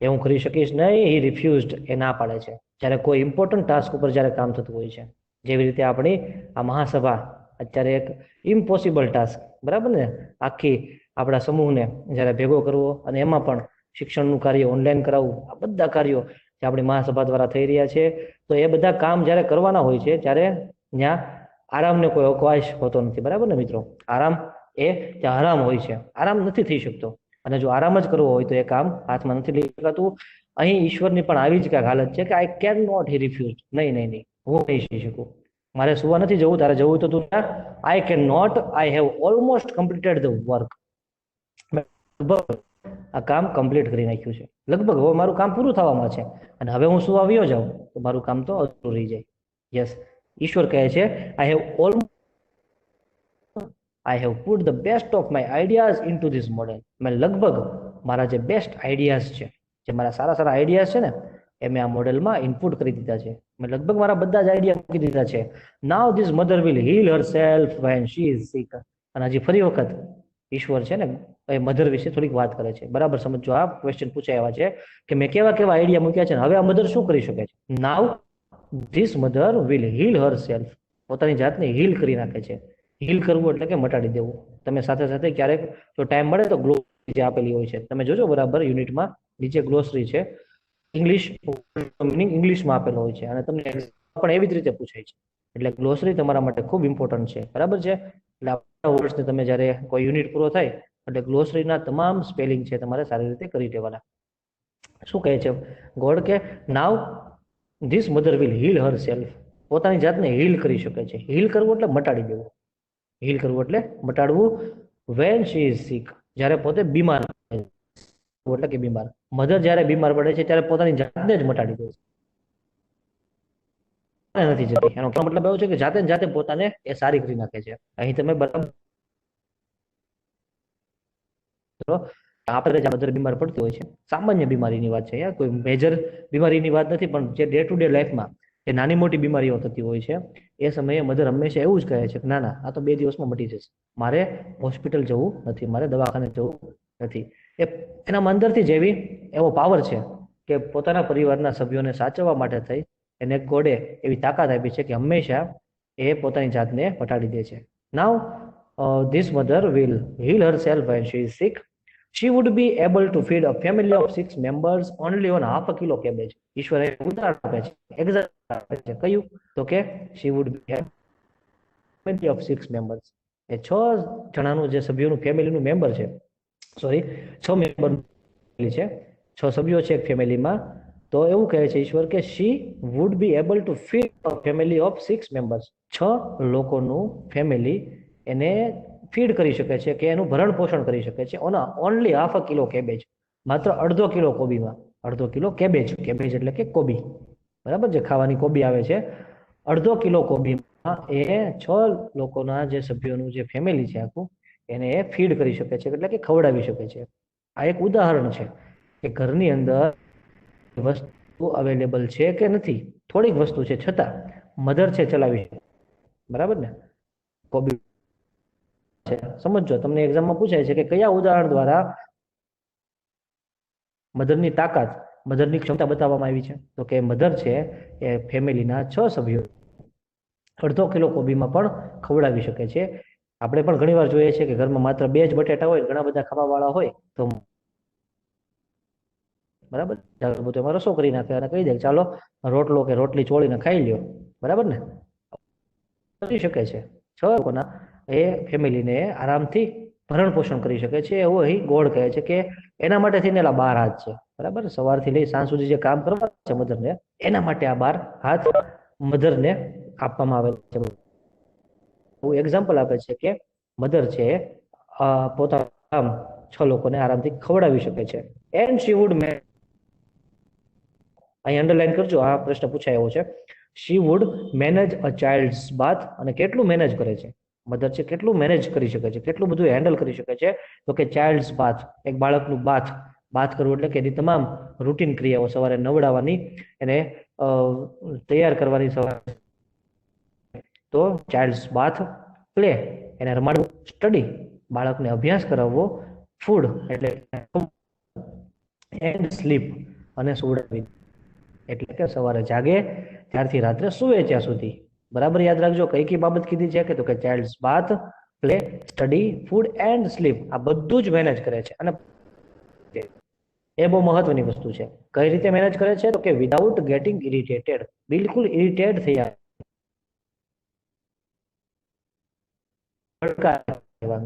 એ હું કરી શકીશ નહીં. હી રિફ્યુઝડ, એ ના પાડે છે. જ્યારે કોઈ ઇમ્પોર્ટન્ટ ટાસ્ક ઉપર જ્યારે કામ થતું હોય છે, જેવી રીતે આપણી આ મહાસભા અત્યારે એક ઇમ્પોસિબલ ટાસ્ક, બરાબર ને, આખી આપણા સમૂહને જ્યારે ભેગો કરવો અને એમાં પણ શિક્ષણનું કાર્ય ઓનલાઈન કરાવવું, આ બધા કાર્યો જે આપણી મહાસભા દ્વારા થઈ રહ્યા છે, તો એ બધા કામ જ્યારે કરવાના હોય છે ત્યારે ત્યાં આરામને કોઈ અવકાશ હોતો નથી. બરાબર ને મિત્રો? આરામ એ ત્યાં હરામ હોય છે. આરામ નથી થઈ શકતો. અને જો આરામ જ કરવો હોય તો એ કામ હાથમાં નથી લઈ શકાતું. અહીં ઈશ્વરની પણ આવી જ ક્યાંક હાલત છે કે I can not, he refuse, નહીં, હું નહીં થઈ શકું. મારે સુવા નથી જવું, તારે જવું તો તું I can not, I have almost completed the work. લગભગ આ કામ કમ્પ્લીટ કરી નાખ્યું છે, લગભગ હવે મારું કામ પૂરું થવામાં છે, અને હવે હું સુવા આવ્યો જાઉં તો મારું કામ તો અધૂરું રહી જાય. યસ, ઈશ્વર કહે છે આઈ have almost, I have put the best of my ideas in two this model. મેં લગભગ મારા જે બેસ્ટ આઈડિયાઝ છે, જે મારા સારા સારા આઈડિયાઝ છે ને, એ મેં આ મોડેલમાં ઇનપુટ કરી દીધા છે. મેં લગભગ મારા બધા જ આઈડિયા મૂકી દીધા છે. Now this mother will heal herself when she is sick. અને હજી ફરી વખત ઈશ્વર છે ને એ મધર વિશે થોડીક વાત કરે છે. બરાબર સમજો, આ ક્વેશ્ચન પૂછાયા છે કે મેં કેવા કેવા આઈડિયા મૂક્યા છે, હવે આ મધર શું કરી શકે છે. Now this mother will heal herself, પોતાની જાતને હીલ કરી નાખે છે. હીલ કરવું એટલે કે મટાડી દેવું. તમે સાથે સાથે ક્યારેક જો ટાઈમ મળે તો ગ્લોસરી જે આપેલી હોય છે તમે જોજો બરાબર, યુનિટમાં નીચે ગ્લોસરી છે, ઇંગ્લિશ મિનિંગ ઇંગ્લિશમાં આપેલો હોય છે, અને તમને પણ એવી જ રીતે પૂછાય છે. એટલે ગ્લોસરી તમારા માટે ખૂબ ઇમ્પોર્ટન્ટ છે. બરાબર છે. એટલે આ વર્ષને તમે જ્યારે કોઈ યુનિટ પૂરો થાય એટલે ગ્લોસરીના તમામ સ્પેલિંગ છે તમારે સારી રીતે કરી દેવાના. શું કહે છે ગોડ કે now this mother will heal herself, પોતાની જાતને હીલ કરી શકે છે. હીલ કરવું એટલે મટાડી દેવું. હીલ કરવું એટલે મટાડવું. વેન શી ઇઝ સિક, જ્યારે પોતે બીમાર, એટલે કે બીમાર. મધર જ્યારે બીમાર પડે છે ત્યારે પોતાની જાતને જ મટાડી દે છે, નથી જતી. એનો મતલબ એવો છે કે જાતે જાતે પોતાને એ સારી કરી નાખે છે. અહીં તમે બરાબર આપણે મધર બીમાર પડતી હોય છે, સામાન્ય બીમારીની વાત છે, કોઈ મેજર બીમારીની વાત નથી, પણ જે ડે ટુ ડે લાઈફમાં જે નાની મોટી બીમારીઓ થતી હોય છે એ સમયે મધર હંમેશા એવું જ કહે છે કે ના ના, આ તો 2 દિવસમાં મટી જશે, મારે હોસ્પિટલ જવું નથી, મારે દવાખાને જવું નથી. એ એના અંદરથી જેવી એવો પાવર છે કે પોતાના પરિવારના સભ્યોને સાચવવા માટે થઈ એને ગોડે એવી તાકાત આપી છે કે હંમેશા એ પોતાની જાતને મટાડી દે છે. Now this mother will heal herself when she is sick. She would be able to feed a family of 6 members only on half a kilo cabbage. ઈશ્વરે ઉદાહરણ આપે છે, એક્ઝામ્પલ આપે છે. કયું? તો કે she would be a family of 6 members. એ 6 જણાનું જે સભ્યોનું ફેમિલીનું મેમ્બર છે, સોરી 6 મેમ્બર છે, 6 સભ્યો છે એક ફેમિલીમાં. તો એવું કહે છે ઈશ્વર કે she would be able to feed a family of 6 members. 6 લોકોનું ફેમિલી એને ફીડ કરી શકે છે, કે એનું ભરણ પોષણ કરી શકે છે on only half a kilo cabbage, માત્ર અડધો કિલો કોબીમાં. અડધો કિલો કેબેજ, કેબેજ એટલે કે કોબી, બરાબર, જે ખાવાની કોબી આવે છે. અડધો કિલો કોબીમાં એ 6 લોકોના જે સભ્યોનું જે ફેમિલી છે આખું, એને એ ફીડ કરી શકે છે, એટલે કે ખવડાવી શકે છે. આ એક ઉદાહરણ છે કે ઘરની અંદર વસ્તુ અવેલેબલ છે કે નથી, થોડીક વસ્તુ છે છતાં મધર છે ચલાવી શકે. બરાબર ને? કોબી છે. સમજો, તમને એક્ઝામમાં પૂછાય છે કે કયા ઉદાહરણ દ્વારા મધરની તાકાત, મધરની ક્ષમતા બતાવવામાં આવી છે. તો કે મધર છે એ ફેમિલીના 6 સભ્યો અડધો કિલો કોબીમાં પણ ખવડાવી શકે છે. આપણે પણ ઘણીવાર જોઈએ છે કે ઘરમાં માત્ર 2 જ બટેટા હોય, ઘણા બધા ખાવાવાળા હોય તો બરાબર બધું એમાં રસો કરી નાખે અને કહી દે ચાલો રોટલો કે રોટલી ચોળીને ખાઈ લ્યો. બરાબર ને? કરી શકે છે. 6 લોકોના એ ફેમિલીને આરામથી ભરણ પોષણ કરી શકે છે. એવું અહીં ગોળ કહે છે કે એના માટે થઈને 12 હાથ છે. બરાબર, સવારથી લઈ સાંજ સુધી જે કામ કરવા છે મધરને, એના માટે આ 12 હાથ મધરને આપવામાં આવે છે. એક્ઝામ્પલ આપે છે કે મધર છે પોતાના 6 લોકોને આરામથી ખવડાવી શકે છે. એન્ડ શી વુડ અહીં અંડરલાઈન કરજો, આ પ્રશ્ન પૂછાયો છે. She would manage a child's bath. અને કેટલું મેનેજ કરે છે મધર છે, કેટલું મેનેજ કરી શકે છે, કેટલું બધું હેન્ડલ કરી શકે છે. તો કે ચાઇલ્ડ્સ બાથ, એક બાળકનું બાથ. બાથ કરવું એટલે કે એની તમામ રૂટીન ક્રિયાઓ, સવારે નવડાવવાની, એને તૈયાર કરવાની સવારે, તો ચાઇલ્ડ્સ બાથ. પ્લે, એને રમાડવું. સ્ટડી, બાળકને અભ્યાસ કરાવવો. ફૂડ એટલે એન્ડ સ્લીપ, અને સુવડાવી, એટલે કે સવારે જાગે ત્યારથી રાત્રે સુવે ત્યાં સુધી. બરાબર યાદ રાખજો કઈ કઈ બાબત કીધી છે કે તો કે child's bath, play, study, food and sleep. આ બધું જ મેનેજ કરે છે. અને એ બહુ મહત્વની વસ્તુ છે. કઈ રીતે મેનેજ કરે છે? તો કે વિધાઉટ ગેટિંગ ઇરિટેટેડ, બિલકુલ ઇરિટેટ થયા,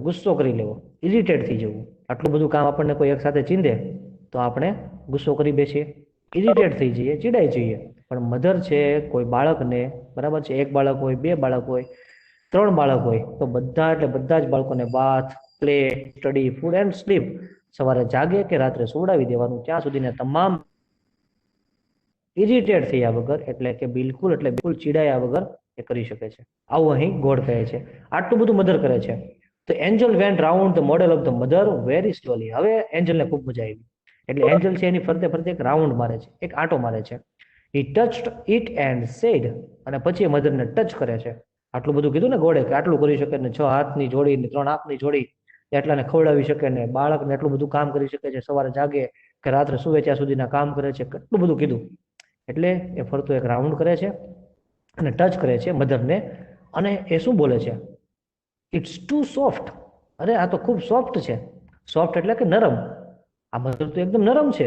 ગુસ્સો કરી લેવો, ઇરિટેટ થઈ જવું. આટલું બધું કામ આપણને કોઈ એક સાથે ચીંધે તો આપણે ગુસ્સો કરી બેસીએ, ઇરિટેટ થઈ જઈએ, ચીડાઈ જઈએ. પણ મધર છે કોઈ બાળકને, બરાબર છે, એક બાળક હોય, બે બાળક હોય, ત્રણ બાળક હોય, તો બધા એટલે બધા જ બાળકોને bath, play, study, food and sleep, સવારે જાગે કે રાત્રે સુવડાવી દેવાનું, ત્યાં સુધીને તમામ ઇરિટેટ થયા વગર, એટલે બિલકુલ ચીડાયા વગર એ કરી શકે છે. આવું અહીં ગોડ કહે છે. આટલું બધું મધર કરે છે. તો Angel vent round the model of the mother very slowly. હવે એન્જલને ખૂબ મજા આવી. એટલે એન્જલ છે એની ફરતે ફરતે એક રાઉન્ડ મારે છે, એક આંટો મારે છે. હી ટચડ ઇટ એન્ડ સેડ, અને પછી એ મધરને ટચ કરે છે. આટલું બધું કીધું ને ગોડે કે આટલું કરી શકે ને, 6 હાથની જોડી ને 3 આંખની જોડી, એટલાને ખવડાવી શકે ને, બાળકને એટલું બધું કામ કરી શકે છે, સવારે જાગે કે રાત્રે સુવે ત્યાં સુધીના કામ કરે છે, કેટલું બધું કીધું. એટલે એ ફરતો એક રાઉન્ડ કરે છે અને ટચ કરે છે મધરને, અને એ શું બોલે છે? It's too soft. અરે આ તો ખૂબ સોફ્ટ છે. સોફ્ટ એટલે કે નરમ. આ મધર તો એકદમ નરમ છે.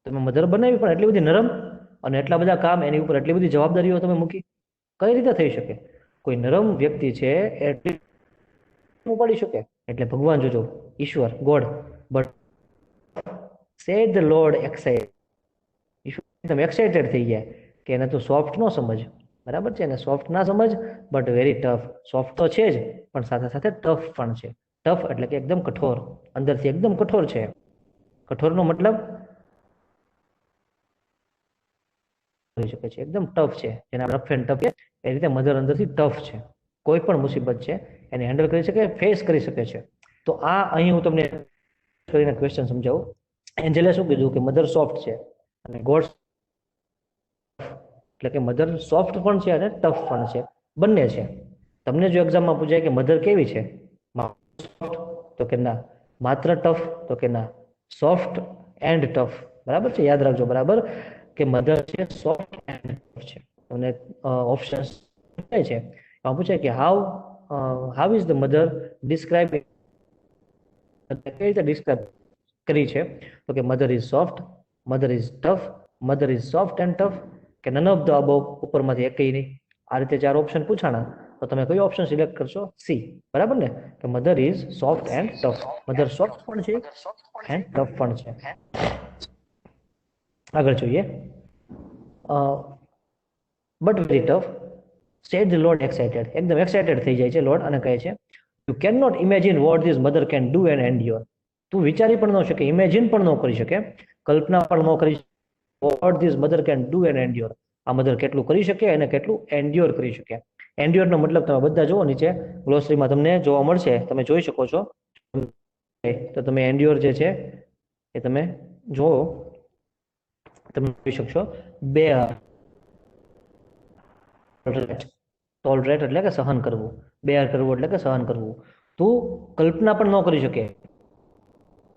તમે મધર બનાવી પણ એટલી બધી નરમ, અને એટલા બધા કામ એની ઉપર, એટલી બધી જવાબદારીઓ તમે મૂકી, કઈ રીતે થઈ શકે? કોઈ નરમ વ્યક્તિ છે એટલી ઉપાડી શકે? એટલે ભગવાન જોજો, ઈશ્વર, god, but said the lord excited. એકદમ એક્સાઇટેડ થઈ ગયા કે એને તો સોફ્ટ ન સમજ, બરાબર છે, એને સોફ્ટ ના સમજ, બટ વેરી ટફ. સોફ્ટ તો છે જ, પણ સાથે સાથે ટફ પણ છે. ટફ એટલે કે એકદમ કઠોર, અંદરથી એકદમ કઠોર છે. કઠોરનો મતલબ કરી શકે છે, એકદમ ટફ છે, જેને રફ એન્ડ ટફ, એ રીતે મધર અંદરથી ટફ છે. કોઈ પણ મુસીબત છે એને હેન્ડલ કરી શકે, ફેસ કરી શકે છે. તો આ અહીં હું તમને કરીને ક્વેશ્ચન સમજાવું. એન્જલે શું કીધું કે મધર સોફ્ટ છે, અને ગોડ, એટલે કે મધર સોફ્ટ પણ છે અને ટફ પણ છે, બંને છે. તમને જો એક્ઝામમાં પૂછાય કે મધર કેવી છે, તો કે ના. માત્ર ટફ, તો કે ના. સોફ્ટ એન્ડ ટફ, બરાબર છે, યાદ રાખજો બરાબર, કે મધર છે સોફ્ટ એન્ડ ટફ છે. તમને ઓપ્શન્સ છે, એમાં પૂછાય કે how is the mother describe, કઈ રીતે ડિસ્ક્રાઇબ કરી છે? તો કે mother is soft, mother is tough, mother is soft and tough, કે નન ઓફ ધ અબોવ, ઉપરમાંથી એક નહીં. આ રીતે 4 ઓપ્શન પૂછાણા, તો તમે કયો ઓપ્શન સિલેક્ટ કરશો? સી, બરાબર ને, કે mother is soft and tough. Mother soft પણ છે એન્ડ ટફ પણ છે. આગળ જોઈએ. But very tough, said the lord excited. એકદમ એક્સાઇટેડ થઈ જાય છે લોર્ડ, અને કહે છે, you can not imagine what this mother can do and endure. તું વિચારી પણ ન શકે, ઇમેજિન પણ ન કરી શકે, કલ્પના પણ ન કરી શકે, what this mother can do and endure. આ મધર કેટલું કરી શકે અને કેટલું એન્ડ્યોર કરી શકે. એન્ડ્યોરનો મતલબ તમે બધા જુઓ, નીચે ગ્લોસરીમાં તમને જોવા મળશે, તમે જોઈ શકો છો. તો તમે એન્ડ્યોર જે છે એ તમે જુઓ, તમે જોઈ શકશો. બે ટોલરેટ એટલે કે સહન કરવું, બેર કરવું એટલે કે સહન કરવું. તું કલ્પના પણ ન કરી શકે,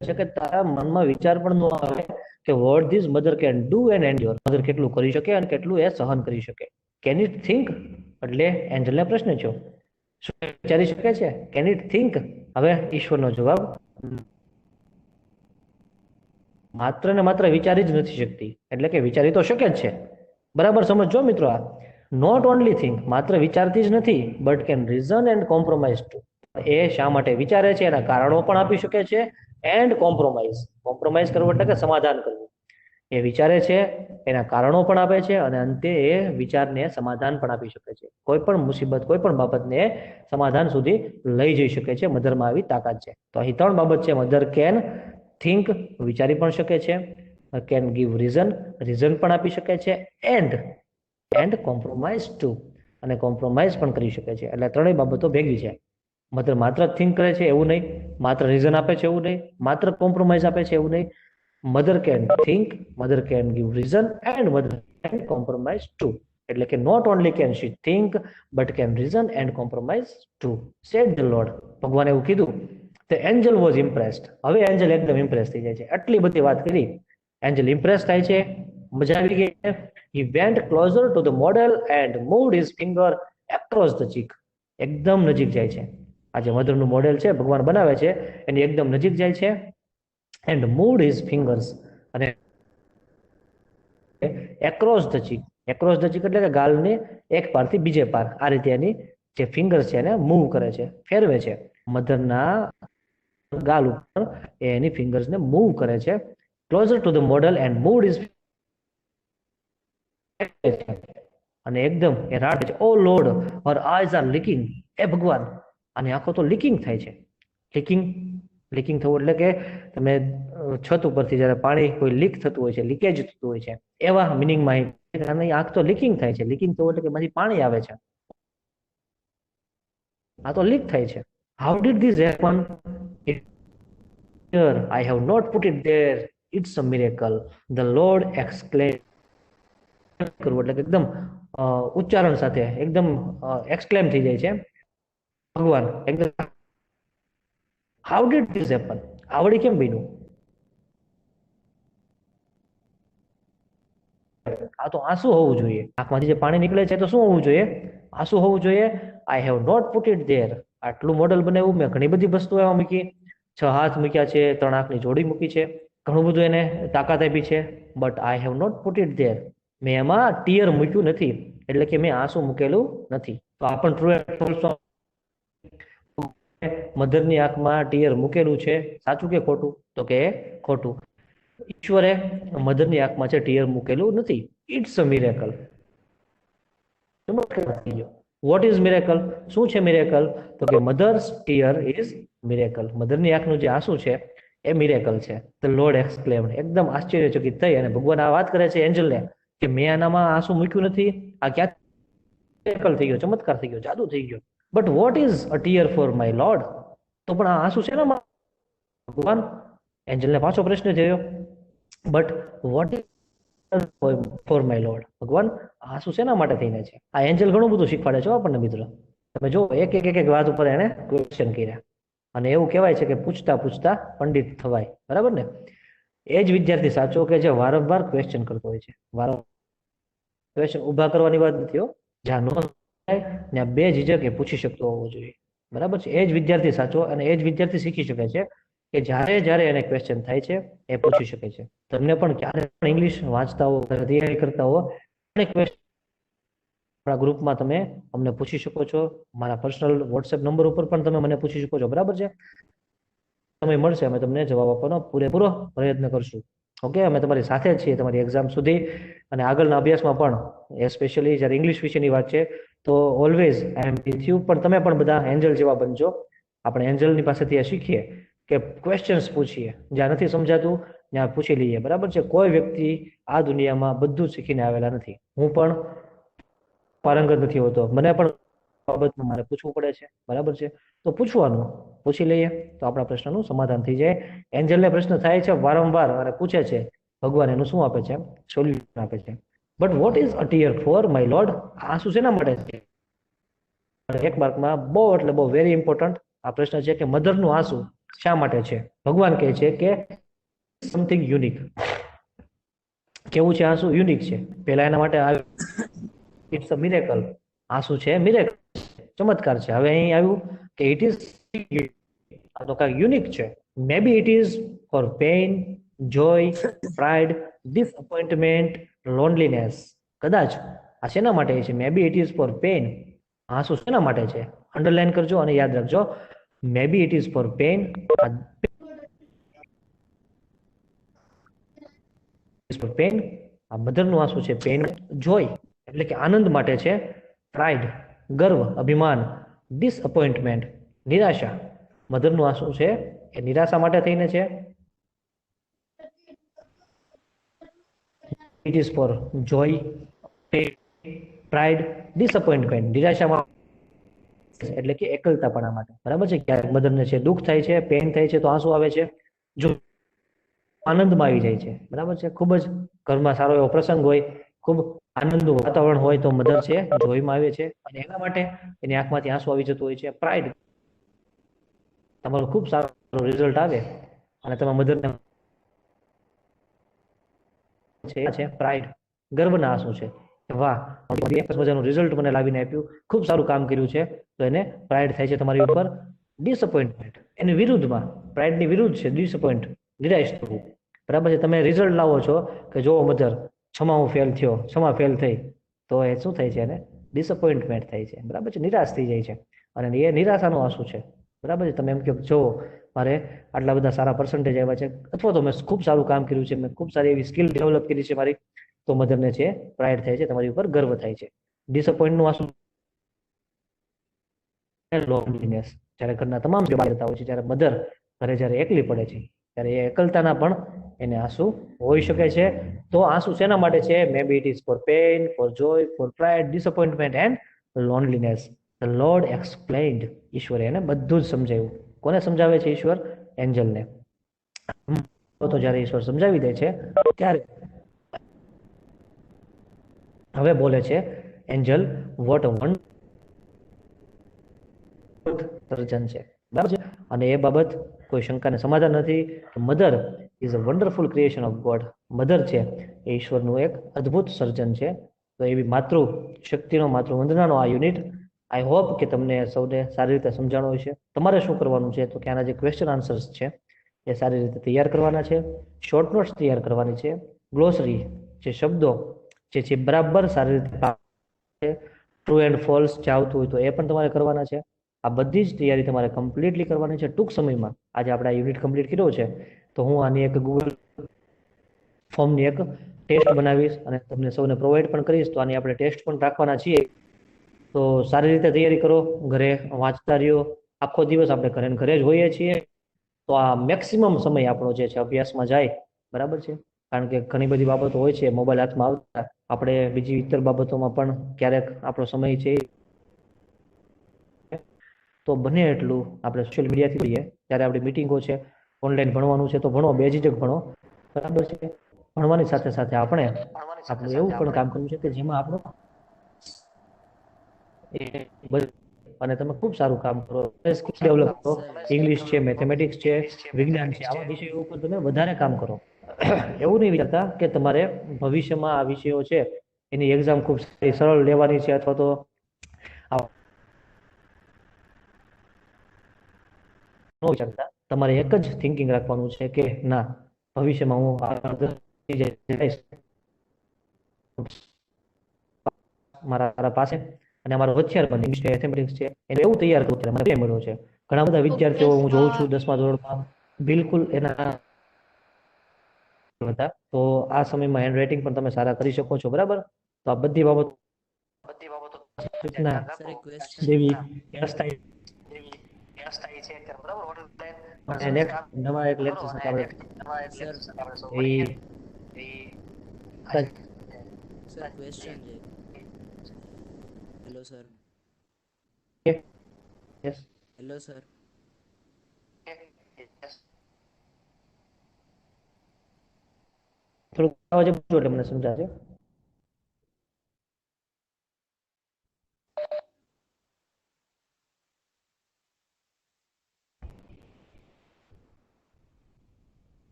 કે તારા મનમાં વિચાર પણ ન આવે કે what this mother can do and endure. Mother કેટલું કરી શકે અને કેટલું એ સહન કરી શકે. Can it think? એટલે એન્જલને પ્રશ્ન છે, શું વિચારી શકે છે? Can it think? હવે ઈશ્વરનો જવાબ, માત્ર ને માત્ર વિચારી જ નથી શકતી. એટલે કે વિચારી તો શકે જ છે, બરાબર સમજો મિત્રો. આ નોટ ઓનલી થિંક, માત્ર વિચારતી જ નથી, but can reason and compromise too. એ શા માટે વિચારે છે એના કારણો પણ આપી શકે છે, એન્ડ કોમ્પ્રોમાઇઝ. કોમ્પ્રોમાઇઝ કરવું એટલે કે સમાધાન કરવું. એ વિચારે છે, એના કારણો પણ આપે છે, અને અંતે એ વિચારને સમાધાન પણ આપી શકે છે. કોઈ પણ મુસીબત, કોઈ પણ બાબતને સમાધાન સુધી લઈ જઈ શકે છે. મધરમાં આવી તાકાત છે. તો અહીં 3 બાબત છે. મધર કેન થિંક, વિચારી પણ શકે છે, કેન ગીવ રીઝન, રીઝન પણ આપી શકે છે, એન્ડ કોમ્પ્રોમાઇઝ ટુ, અને કોમ્પ્રોમાઇઝ પણ કરી શકે છે. એટલે 3 બાબતો ભેગી છે. મધર માત્ર થિંક કરે છે એવું નહીં, માત્ર રીઝન આપે છે એવું નહીં, માત્ર કોમ્પ્રોમાઇઝ આપે છે એવું નહીં. Mother can think, mother can give reason, and mother can compromise too. એટલે કે not only can she think, but can reason and compromise too, said the lord. ભગવાને એવું કીધું. The angel was impressed. હવે એન્જલ એકદમ ઇમ્પ્રેસ થઈ જાય છે. આટલી બધી વાત કરી, એન્જલ ઇમ્પ્રેસ થાય છે, મજા આવી ગઈ છે. He went closer to the model and moved his finger across the cheek. એકદમ નજીક જાય છે. આ જે મધરનું મોડેલ છે, ભગવાન બનાવે છે, એની એકદમ નજીક જાય છે. એન્ડ મૂવડ હિઝ ફિંગર્સ, અને across the Chik. Across the ચીક એટલે કે ગાલને એક પારથી બીજે પાર, આ રીતે એની જે ફિંગર્સ છે એને મૂવ કરે છે, ફેરવે છે. મધરના ગાલ ઉપર એની ફિંગર્સને મૂવ કરે છે. Closer to the model and moved his અને એકદમ એ રાડ છે, O lord her eyes are leaking, એ ભગવાન આની આંખો તો લીકિંગ થાય છે. લીકિંગ લીકિંગ થવું એટલે કે તમે છત ઉપરથી જ્યારે પાણી કોઈ લીક થતું હોય છે, લીકેજ થતું હોય છે, એવા મિનિંગમાં આની આંખ તો લીકિંગ થાય છે. લીકિંગ થવું એટલે કે એમાંથી પાણી આવે છે, આ તો લીક થાય છે. How did this happen? I have not put it there. It's a miracle. The Lord exclaimed. કરવું એટલે કે એકદમ ઉચ્ચારણ સાથે એકદમ એક્સક્લેમ થઈ જાય છે ભગવાન એકદમ, હાઉ ડીડ ધીસ હેપન? આવડી કેમ બન્યું? આ તો આંસુ હોવું જોઈએ. આંખમાંથી જે પાણી નીકળે છે તો શું હોવું જોઈએ? આંસુ હોવું જોઈએ. I have not put it there. આટલું મોડલ બનાવ્યું, મેં ઘણી બધી વસ્તુઓ એમાં મૂકી, 6 હાથ મૂક્યા છે, 3 આંખની જોડી મૂકી છે, ઘણું બધું એને તાકાત આપી છે, but I have not put it there. મેં એમાં ટીયર મૂક્યું નથી, એટલે કે મેં આંસુ મૂકેલું નથી. તો આ પણ ટ્રુ એન્ડ ફોલ્સ. મધરની આંખમાં ટીયર મૂકેલું છે, સાચું કે ખોટું? તો કે ખોટું. ઈશ્વરે મધરની આંખમાં છે ટીયર મૂકેલું નથી. It's a miracle. What is miracle? શું છે મિરેકલ? તો કે મધર્સ ટીયર ઇઝ મિરેકલ. મધરની આંખનું જે આંસુ છે એ મિરેકલ છે. The lord exclaimed. એકદમ આશ્ચર્યચકિત થઈ અને ભગવાન આ વાત કરે છે એન્જલને કે મેં આનામાં આંસુ મૂક્યું નથી, આ ક્યાં મિરેકલ થઈ ગયો, ચમત્કાર થઈ ગયો, જાદુ થઈ ગયો. But what is a tear for my lord? તો પણ આ આંસુ છે ને ભગવાન? એન્જલને પાછો પ્રશ્ન થયો, but what is for my lord? ભગવાન આંસુ શેના માટે થઈને છે? આ એન્જલ ઘણું બધું શીખવાડે છે આપણને મિત્રો. તમે જો એક એક એક એક વાત ઉપર એને ક્વેશ્ચન કર્યા, અને એવું કહેવાય છે કે પૂછતા પૂછતા પંડિત થવાય, બરાબર ને? એ જ વિદ્યાર્થી સાચો કે જે વારંવાર ક્વેશ્ચન કરતો હોય છે. વારંવાર ક્વેશ્ચન ઉભા કરવાની વાત નથી હો, જ્યાં નો થાય બે ઝીઝક એ પૂછી શકતો હોવો જોઈએ, બરાબર છે? એ જ વિદ્યાર્થી સાચો, અને એ જ વિદ્યાર્થી શીખી શકે છે કે જ્યારે જ્યારે એને ક્વેશ્ચન થાય છે એ પૂછી શકે છે. તમને પણ ક્યારે પણ ઇંગ્લિશ વાંચતા હો, તૈયારી કરતા હો, આપણા ગ્રુપમાં તમે અમને પૂછી શકો છો. મારા પર્સનલ વોટ્સએપ નંબર ઉપર પણ તમે મને પૂછી શકો છો, બરાબર છે? સમય મળશે અમે તમને જવાબ આપવાનો પૂરેપૂરો પ્રયત્ન કરશું. ઓકે, અમે તમારી સાથે જ છીએ તમારી એક્ઝામ સુધી, અને આગળના અભ્યાસમાં પણ, એસ્પેશિયલી જ્યારે ઇંગ્લિશ વિશેની વાત છે તો always I am with you. પણ તમે પણ બધા એન્જલ જેવા બનજો. આપણે એન્જલની પાસેથી આ શીખીએ કે ક્વેશ્ચન્સ પૂછીએ, જ્યાં નથી સમજાતું ત્યાં પૂછી લઈએ, બરાબર છે? કોઈ વ્યક્તિ આ દુનિયામાં બધું શીખીને આવેલા નથી. હું પણ પારંગત નથી હોતો, મને પણ બાબતમાં મારે પૂછવું પડે છે, બરાબર છે? તો પૂછવાનું, પૂછી લઈએ તો આપણા પ્રશ્નનું સમાધાન થઈ જાય. એન્જલને પ્રશ્ન થાય છે વારંવાર અને પૂછે છે, ભગવાન એનું શું આપે છે? સોલ્યુશન આપે છે. But what is a tear for my lord? આ શું શેના માટે છે? એક માર્કમાં બહુ એટલે બહુ વેરી ઇમ્પોર્ટન્ટ આ પ્રશ્ન છે કે મધરનું આંસુ શા માટે છે? ભગવાન કહે છે કે સમથિંગ યુનિક. કેવું છે આંસુ? યુનિક છે. પહેલા એના માટે ઇટ્સ અ મિરેકલ. આંસુ છે મિરેકલ, ચમત્કાર છે. હવે અહીં આવ્યું કે ઇટ ઇઝ, આ તો કાંઈક યુનિક છે. Maybe it is for pain, joy, pride, disappointment, loneliness. કદાચ આ શેના માટે છે? Maybe it is for pain. આંસુ શેના માટે છે? અંડરલાઈન કરજો અને યાદ રાખજો, maybe it is for pain, pen. આ મધરનું આંસુ છે પેન. જોય એટલે કે આનંદ માટે છે. પ્રાઇડ ગર્વ, અભિમાન. ડિસઅપોઇન્ટમેન્ટ નિરાશા. મધરનું આંસુ છે એ નિરાશા માટે થઈને છે. It is for joy, pride, disappointment નિરાશામાં, એટલે કે એકલતાપણા માટે, બરાબર છે? ક્યારેક મધરને છે દુઃખ થાય છે, પેન થાય છે તો આંસુ આવે છે. જો આનંદમાં આવી જાય છે, બરાબર છે? ખૂબ જ ઘરમાં સારો એવો પ્રસંગ હોય, ખૂબ આનંદનું વાતાવરણ હોય તો મધર છે જોઈમાં આવે છે, અને એના માટે એની આંખમાંથી આંસુ આવી જતું હોય છે. પ્રાઇડ, તમારું ખૂબ સારું રિઝલ્ટ આવે અને તમે મધરને છે પ્રાઇડ, ગર્વના આંસુ છે. વાહ, મજાનું રિઝલ્ટ મને લાવીને આપ્યું, ખૂબ સારું કામ કર્યું છે, તો એને પ્રાઇડ થાય છે તમારી ઉપર. ડિસઅપોઇન્ટમેન્ટ એની વિરુદ્ધમાં, પ્રાઇડની વિરુદ્ધ છે ડિસઅપોઇન્ટ, નિરાશ થવું, બરાબર છે? તમે રિઝલ્ટ લાવો છો કે જો મધર છમા હું ફેલ થયો, છમા ફેલ થઈ, તો એ શું થાય છે? એને ડિસઅપોઇન્ટમેન્ટ થાય છે, બરાબર છે? નિરાશ થઈ જાય છે, અને એ નિરાશાનું આંસુ છે, બરાબર છે? તમે એમ કહો જો મારે આટલા બધા સારા પર્સન્ટેજ આવ્યા છે, અથવા તો મેં ખૂબ સારું કામ કર્યું છે, મેં ખૂબ સારી એવી સ્કિલ ડેવલપ કરી છે મારી, તો મધરને છે પ્રાઇડ થાય છે, તમારી ઉપર ગર્વ થાય છે. ડિસઅપોઇન્ટનું આંસુ લોનલીનેસ, જ્યારે ઘરના તમામ જવાબ કરતા હોય છે, જ્યારે મધર ઘરે જ્યારે એકલી પડે છે ત્યારે એ એકલતાના પણ એને આંસુ હોઈ શકે છે. તો આંસુ શેના માટે છે? Maybe it is for pain, for joy, for pride, disappointment and loneliness. The lord explained, ઈશ્વરે એને બધું જ સમજાવ્યું. કોને સમજાવે છે ઈશ્વર? એન્જલને. તો જ્યારે ઈશ્વર સમજાવી દે છે ત્યારે હવે બોલે છે એન્જલ, વોટ અ સર્જન છે, બરાબર છે. અને એ બાબત કોઈ શંકાને સમાધાન નથી કે mother is a wonderful creation of God. Mother છે એ ઈશ્વરનું એક અદ્ભુત સર્જન છે. તો એવી માતૃ શક્તિનો, માતૃ વંદનાનો આ યુનિટ આઈ હોપ કે તમને સૌને સારી રીતે સમજાણો હોય છે. તમારે શું કરવાનું છે તો કે આના જે ક્વેશ્ચન આન્સર્સ છે એ સારી રીતે તૈયાર કરવાના છે, શોર્ટ નોટ્સ તૈયાર કરવાની છે, ગ્લોસરી જે શબ્દો જે છે બરાબર સારી રીતે ટ્રુ એન્ડ ફોલ્સ જે આવતું હોય તો એ પણ તમારે કરવાના છે. આ બધી જ તૈયારી તમારે કમ્પ્લીટલી કરવાની છે ટૂંક સમયમાં. આજે આપણે આ યુનિટ કમ્પ્લીટ કર્યો છે તો હું આની એક ગૂગલ ફોર્મની એક ટેસ્ટ બનાવીશ અને તમને સૌને પ્રોવાઈડ પણ કરીશ. તો આની આપણે ટેસ્ટ પણ રાખવાના છીએ. તો સારી રીતે તૈયારી કરો, ઘરે વાંચતા રહ્યો. આખો દિવસ આપણે ઘરે ને ઘરે જ હોઈએ છીએ તો આ મેક્સિમમ સમય આપણો જે છે અભ્યાસમાં જાય, બરાબર છે. કારણ કે ઘણી બધી બાબતો હોય છે મોબાઈલ હાથમાં આવતા, આપણે બીજી ઇતર બાબતોમાં પણ ક્યારેક આપણો સમય છે તો બને એટલું આપણે સોશિયલ મીડિયાથી લઈએ. ત્યારે આપણી મિટિંગો છે, ઓનલાઈન ભણવાનું છે તો ભણો, બેઝિક ભણો, બરાબર છે. ભણવાની સાથે સાથે આપણે આપણું એવું પણ કામ કરવું છે કે જેમાં આપણું અને તમે ખૂબ સારું કામ કરો, સ્કિલ ડેવલપ કરો. સર ઇંગ્લિશ છે, મેથેમેટિક્સ છે, વિજ્ઞાન છે, આવા વિષયો ઉપર તમે વધારે કામ કરો. એવું નહીં વિચારતા કે તમારે ભવિષ્યમાં આ વિષયો છે એની એક્ઝામ ખૂબ સરળ લેવાની છે અથવા તો ન વિચારતા. તમારે એક જ થિંકિંગ રાખવાનું છે કે ના, ભવિષ્યમાં હું મારા પાસે અને અમારો હોશિયાર બને ઇંગ્લિશ છે, મેથેમેટિક્સ છે, એને એવું તૈયાર કરું ત્યારે મને મળ્યો છે. ઘણા બધા વિદ્યાર્થીઓ હું જોઉં છું 10મા ધોરણમાં બિલકુલ એના હતા. તો આ સમયમાં હેન્ડ રાઇટિંગ પણ તમે સારા કરી શકો છો, બરાબર. તો આ બધી બાબતો સૂચના સર એક ક્વેશ્ચન જેવી વ્યવસ્થા અને નેક્સ્ટ નવા એક લેક્ચર સાથે આપણે સર એવી સર ક્વેશ્ચન છે. Hello sir. yes, hello sir. થોડુંક અવાજ આપજો એટલે મને સમજાશે.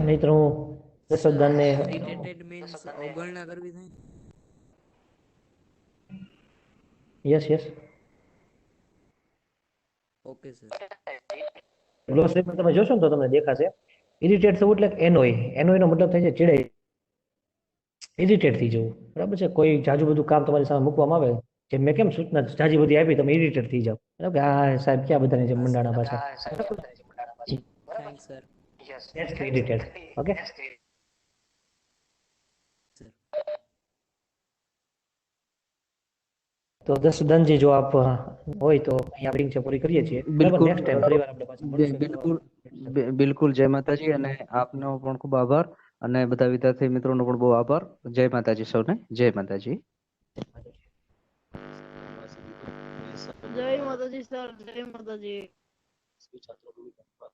નહીતર હું દસદાનને ઇરિટેટેડ મીન્સ અવગણના કરવી થાય. Yes yes okay sir. Glossary પર તમે જોશો ને તો તમને દેખાશે ઇરિટેટ થવું એટલે એનોય. એનોય નો મતલબ થાય છે ચીડાઈ, ઇરિટેટ થઈ જવું, બરાબર છે. કોઈ જાજુ બધું કામ તમારી સામે મૂકવામાં આવે, જેમ મેં કેમ સૂચના જાજી બધી આપી, તમે ઇરિટેટ થઈ જાવ, બરાબર કે આ સાહેબ ક્યાં બધાને જેમ મંડાણા પાછા, thanks sir. that's irritated. Okay, sir તો દસદનજી જો આપ હોય તો અહીંયા મીટિંગ છે પૂરી કરીએ છીએ, બરાબર. બિલકુલ નેક્સ્ટ ટાઈમ ફરીવાર આપણે પાછા મળશું તો બિલકુલ બિલકુલ. જય માતાજી. અને આપનો પણ ખૂબ આભાર અને બધા વિદ્યાર્થી મિત્રોનો પણ બહુ આભાર. જય માતાજી સૌને. જય માતાજી. જય માતાજી સર, જય માતાજી. छात्रों को भी धन्यवाद।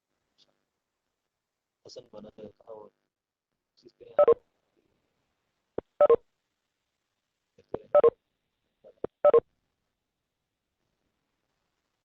पसंद बना है, खाओ, चीज़ पे